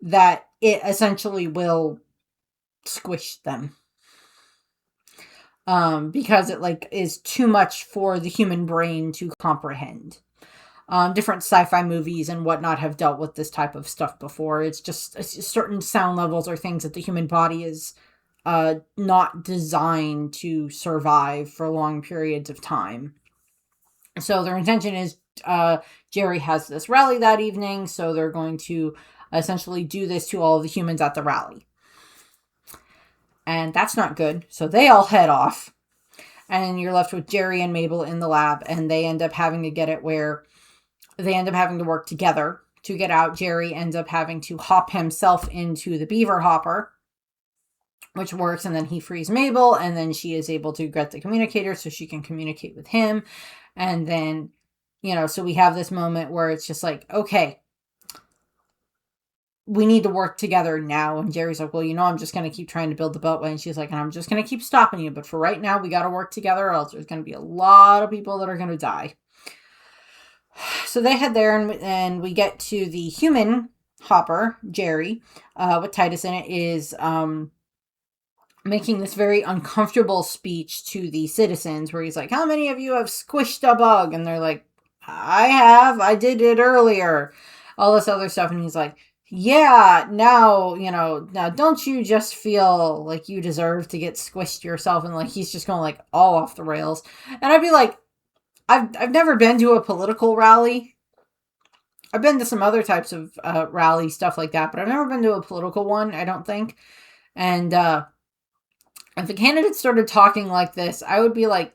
that it essentially will squish them. Because it is too much for the human brain to comprehend. Different sci-fi movies and whatnot have dealt with this type of stuff before. It's just certain sound levels or things that the human body is not designed to survive for long periods of time. So their intention is Jerry has this rally that evening, so they're going to essentially do this to all of the humans at the rally. And that's not good. So they all head off. And you're left with Jerry and Mabel in the lab, and they end up having to get it where they end up having to work together to get out. Jerry ends up having to hop himself into the beaver hopper, which works, and then he frees Mabel, and then she is able to get the communicator so she can communicate with him. And then, so we have this moment where it's just okay, we need to work together now. And Jerry's like, well, I'm just going to keep trying to build the Beltway. And she's like, and I'm just going to keep stopping you. But for right now, we got to work together, or else there's going to be a lot of people that are going to die. So they head there, and we get to the human hopper, Jerry, with Titus in it, is making this very uncomfortable speech to the citizens where he's like, how many of you have squished a bug? And they're like, I did it earlier. All this other stuff. And he's like, yeah, now don't you just feel like you deserve to get squished yourself? And he's just going all off the rails. And I'd be like, I've never been to a political rally. I've been to some other types of rally stuff like that, but I've never been to a political one, I don't think. And if the candidates started talking like this, I would be like,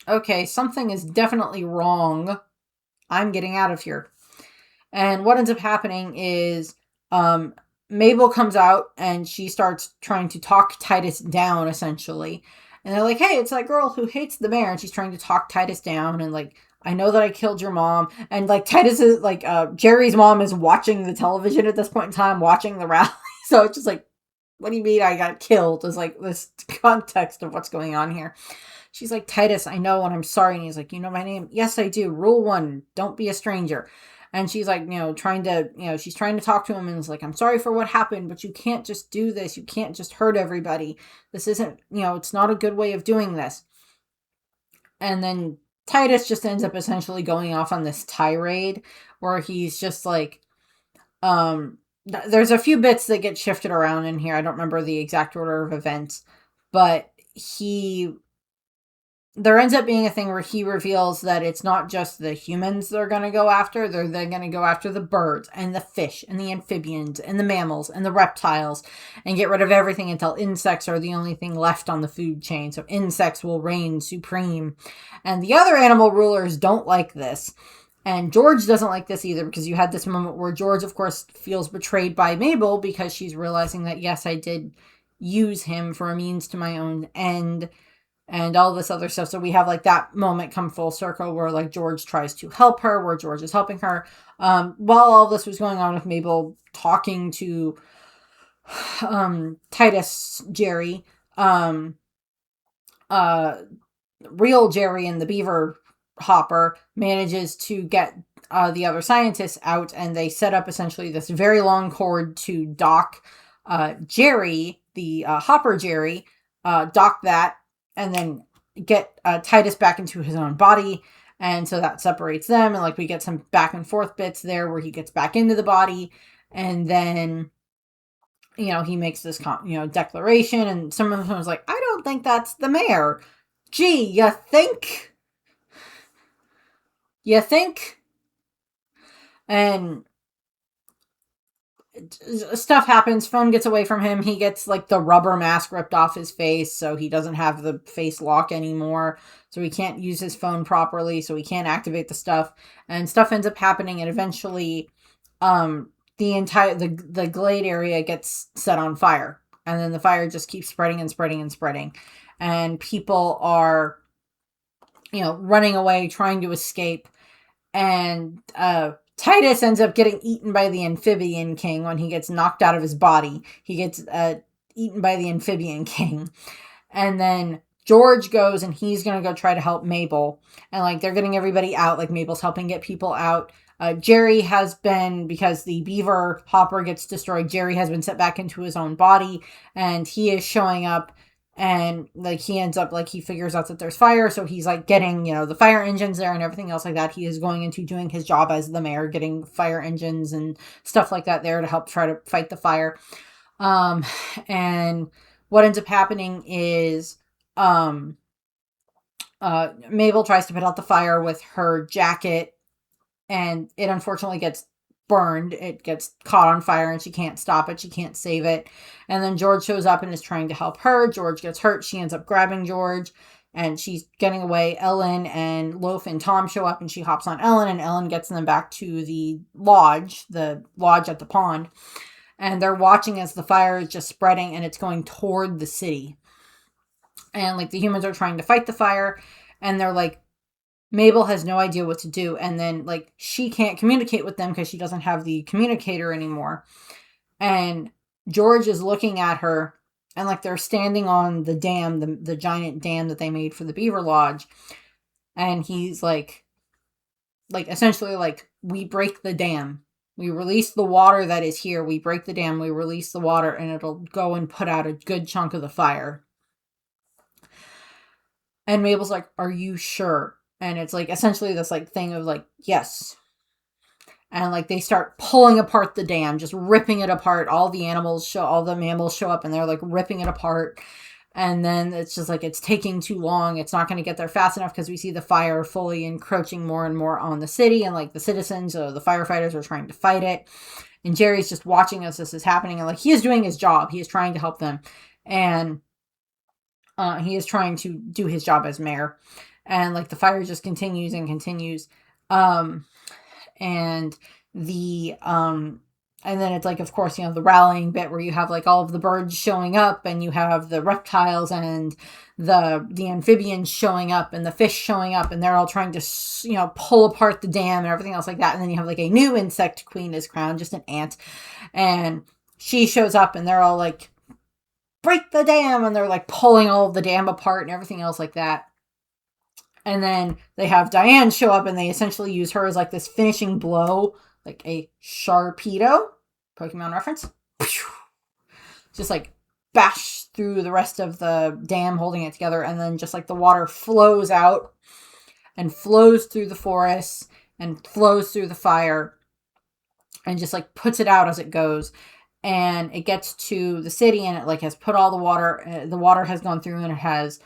okay, something is definitely wrong. I'm getting out of here. And what ends up happening is Mabel comes out and she starts trying to talk Titus down, essentially. And they're like, hey, it's that girl who hates the mayor. And she's trying to talk Titus down. And I know that I killed your mom. And Titus is Jerry's mom is watching the television at this point in time, watching the rally. So it's just what do you mean I got killed? Is this context of what's going on here. She's like, Titus, I know, and I'm sorry. And he's like, you know my name? Yes, I do. Rule 1, don't be a stranger. And she's trying to talk to him, and is like, I'm sorry for what happened, but you can't just do this. You can't just hurt everybody. This isn't, it's not a good way of doing this. And then Titus just ends up essentially going off on this tirade where he's just there's a few bits that get shifted around in here. I don't remember the exact order of events, but there ends up being a thing where he reveals that it's not just the humans they're going to go after. They're then going to go after the birds and the fish and the amphibians and the mammals and the reptiles and get rid of everything until insects are the only thing left on the food chain. So insects will reign supreme. And the other animal rulers don't like this. And George doesn't like this either, because you had this moment where George, of course, feels betrayed by Mabel because she's realizing that, yes, I did use him for a means to my own end and all this other stuff. So we have like that moment come full circle where like George tries to help her, where George is helping her. While all this was going on with Mabel talking to Titus Jerry, real Jerry and the Beaver Hopper manages to get the other scientists out, and they set up essentially this very long cord to dock Jerry, the Hopper Jerry, dock that, and then get Titus back into his own body. And so that separates them, and like we get some back and forth bits there where he gets back into the body, and then he makes this declaration, and someone was like, I don't think that's the mayor. Gee, you think? And stuff happens. Phone gets away from him. He gets like the rubber mask ripped off his face, so he doesn't have the face lock anymore. So he can't use his phone properly, so he can't activate the stuff. And stuff ends up happening, and eventually the entire the glade area gets set on fire. And then the fire just keeps spreading and spreading and spreading. And people are running away, trying to escape. And Titus ends up getting eaten by the Amphibian King when he gets knocked out of his body. He gets eaten by the Amphibian King. And then George goes and he's going to go try to help Mabel. And like they're getting everybody out. Like Mabel's helping get people out. Jerry has been, because the Beaver Hopper gets destroyed, Jerry has been set back into his own body. And he is showing up. And like he ends up like he figures out that there's fire, so he's like getting the fire engines there and everything else like that. He is going into doing his job as the mayor, getting fire engines and stuff like that there to help try to fight the fire. And what ends up happening is Mabel tries to put out the fire with her jacket, and it unfortunately gets burned. It gets caught on fire and she can't stop it. She can't save it. And then George shows up and is trying to help her. George gets hurt. She ends up grabbing George and she's getting away. Ellen and Loaf and Tom show up and she hops on Ellen, and Ellen gets them back to the lodge at the pond. And they're watching as the fire is just spreading and it's going toward the city. And like the humans are trying to fight the fire, and they're like, Mabel has no idea what to do. And then like she can't communicate with them because she doesn't have the communicator anymore. And George is looking at her, and like they're standing on the dam, the giant dam that they made for the Beaver Lodge. And he's like essentially like, we break the dam. We release the water that is here. We break the dam. We release the water, and it'll go and put out a good chunk of the fire. And Mabel's like, are you sure? And it's like essentially this like thing of like, yes. And like they start pulling apart the dam, just ripping it apart. All the mammals show up and they're like ripping it apart. And then it's just like, it's taking too long. It's not going to get there fast enough because we see the fire fully encroaching more and more on the city. And like the citizens, the firefighters are trying to fight it. And Jerry's just watching as this is happening. And like he is doing his job. He is trying to help them. And he is trying to do his job as mayor. And like the fire just continues and continues. And then it's like, of course, the rallying bit where you have like all of the birds showing up, and you have the reptiles and the amphibians showing up and the fish showing up, and they're all trying to, pull apart the dam and everything else like that. And then you have like a new insect queen is crowned, just an ant. And she shows up and they're all like, break the dam. And they're like pulling all of the dam apart and everything else like that. And then they have Diane show up, and they essentially use her as like this finishing blow, like a Sharpedo, Pokemon reference. Just like bash through the rest of the dam, holding it together. And then just like the water flows out and flows through the forest and flows through the fire and just like puts it out as it goes. And it gets to the city, and it like has put all the water has gone through, and it has,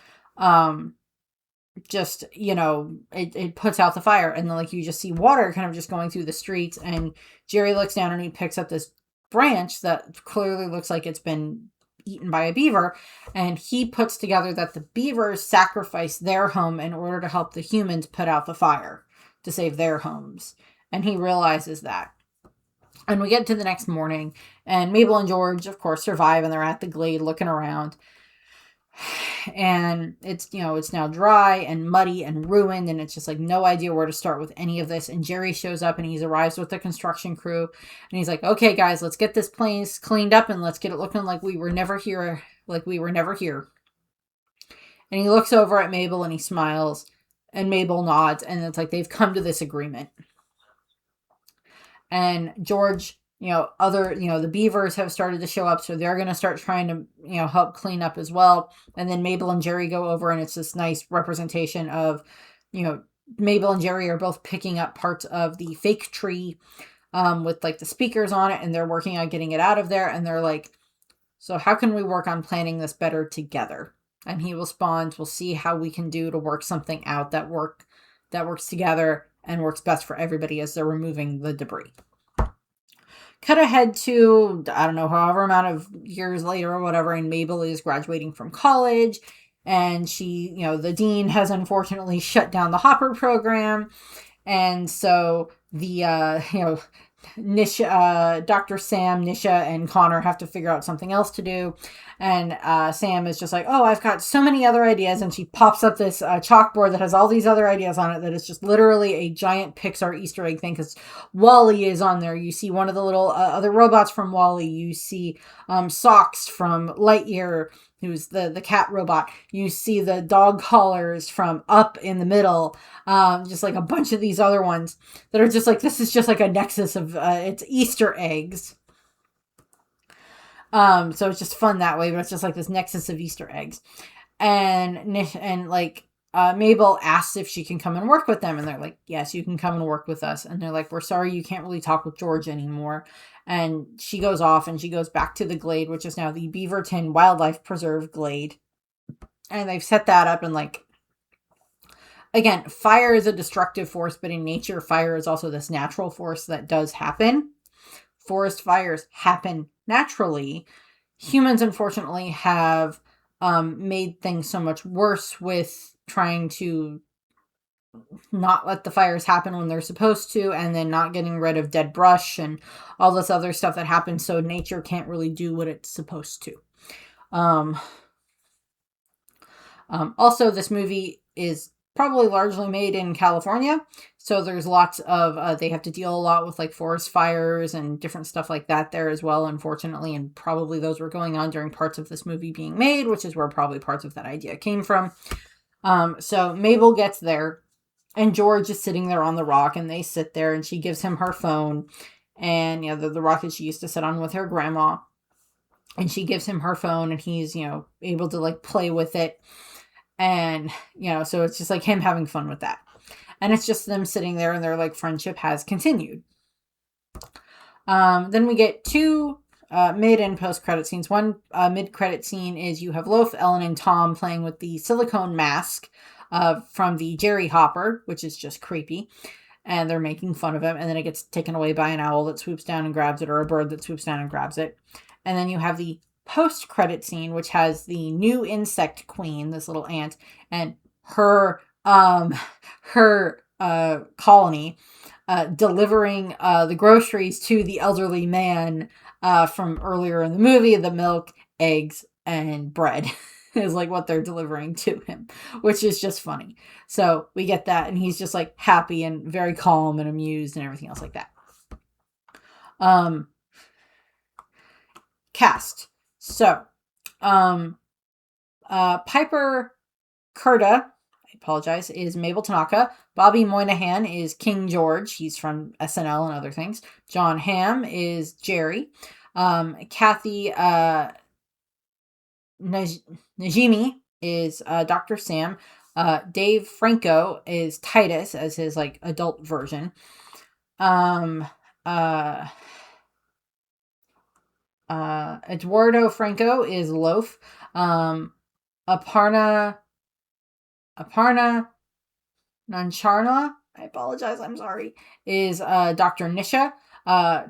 just it puts out the fire. And then like you just see water kind of just going through the streets, and Jerry looks down and he picks up this branch that clearly looks like it's been eaten by a beaver, and he puts together that the beavers sacrificed their home in order to help the humans put out the fire. to save their homes. And he realizes that. And we get to the next morning, and Mabel and George, of course, survive, and they're at the glade looking around. And it's, it's now dry and muddy and ruined, and it's just like no idea where to start with any of this. And Jerry shows up, and he arrives with the construction crew, and he's like, okay, guys, let's get this place cleaned up, and let's get it looking like we were never here, And he looks over at Mabel, and he smiles, and Mabel nods, and it's like they've come to this agreement. And George, the beavers have started to show up, so they're going to start trying to, help clean up as well. And then Mabel and Jerry go over, and it's this nice representation of, Mabel and Jerry are both picking up parts of the fake tree with like the speakers on it, and they're working on getting it out of there. And they're like, so how can we work on planning this better together? And he responds, we'll see how we can do to work something out that works together and works best for everybody as they're removing the debris. Cut ahead to, I don't know, however amount of years later or whatever, and Mabel is graduating from college, and she, the dean has unfortunately shut down the Hopper program, and so the, Nisha, Dr. Sam, Nisha, and Connor have to figure out something else to do. And Sam is just like, oh, I've got so many other ideas. And she pops up this chalkboard that has all these other ideas on it that is just literally a giant Pixar Easter egg thing, because WALL-E is on there. You see one of the little other robots from WALL-E. You see Socks from Lightyear, who's the cat robot. You see the dog collars from Up in the middle. Just like a bunch of these other ones that are just like, this is just like a nexus of it's Easter eggs. So it's just fun that way, but it's just like this nexus of Easter eggs. And Mabel asks if she can come and work with them, and they're like, yes, you can come and work with us. And they're like, we're sorry, you can't really talk with George anymore. And she goes off, and she goes back to the glade, which is now the Beaverton Wildlife Preserve glade. And they've set that up, and like, again, fire is a destructive force, but in nature, fire is also this natural force that does happen. Forest fires happen naturally. Humans, unfortunately, have made things so much worse with trying to not let the fires happen when they're supposed to, and then not getting rid of dead brush and all this other stuff that happens, so nature can't really do what it's supposed to. Also, this movie is probably largely made in California, so there's lots of they have to deal a lot with like forest fires and different stuff like that there as well, unfortunately, and probably those were going on during parts of this movie being made, which is where probably parts of that idea came from. So Mabel gets there, and George is sitting there on the rock, and they sit there, and she gives him her phone, and the rock that she used to sit on with her grandma, and she gives him her phone, and he's able to like play with it. And, so it's just like him having fun with that. And it's just them sitting there, and their like friendship has continued. Then we get two mid and post credit scenes. One mid credit scene is you have Loaf, Ellen, and Tom playing with the silicone mask from the Jerry Hopper, which is just creepy. And they're making fun of him. And then it gets taken away by an owl that swoops down and grabs it, or a bird that swoops down and grabs it. And then you have the post-credit scene, which has the new insect queen, this little ant, and her colony delivering the groceries to the elderly man from earlier in the movie. The milk, eggs, and bread is like what they're delivering to him, which is just funny. So we get that, and he's just like happy and very calm and amused and everything else like that. Cast. So, Piper Curda, I apologize, is Mabel Tanaka. Bobby Moynihan is King George. He's from SNL and other things. John Hamm is Jerry. Kathy Najimy is Dr. Sam. Dave Franco is Titus as his like adult version. Eduardo Franco is Loaf. Aparna Nancharla, I apologize, I'm sorry, is Dr. Nisha.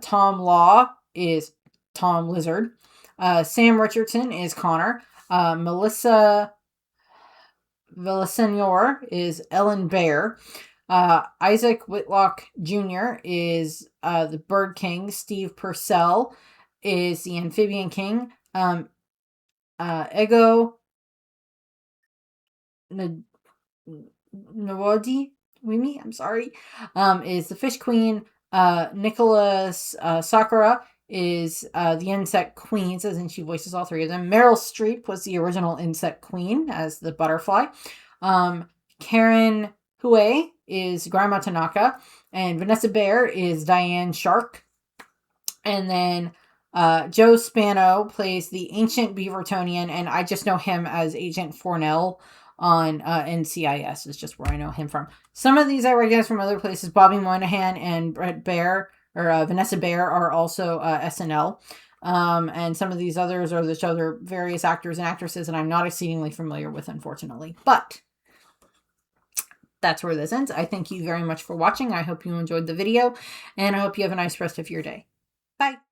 Tom Law is Tom Lizard. Sam Richardson is Connor. Melissa Villasenor is Ellen Bear. Isaac Whitlock Jr. is the Bird King. Steve Purcell is the Amphibian King. Ego Nawadi Wimi, I'm sorry, is the Fish Queen. Nicholas Sakura is the Insect Queen, as in she voices all three of them. Meryl Streep was the original Insect Queen as the butterfly. Karen Hue is Grandma Tanaka, and Vanessa Bayer is Diane Shark. And then Joe Spano plays the Ancient Beavertonian, and I just know him as Agent Fornell on NCIS is just where I know him from. Some of these I recognize from other places. Bobby Moynihan and Brett Baer, or Vanessa Bayer, are also SNL. And some of these others are the other various actors and actresses that I'm not exceedingly familiar with, unfortunately. But that's where this ends. I thank you very much for watching. I hope you enjoyed the video, and I hope you have a nice rest of your day. Bye.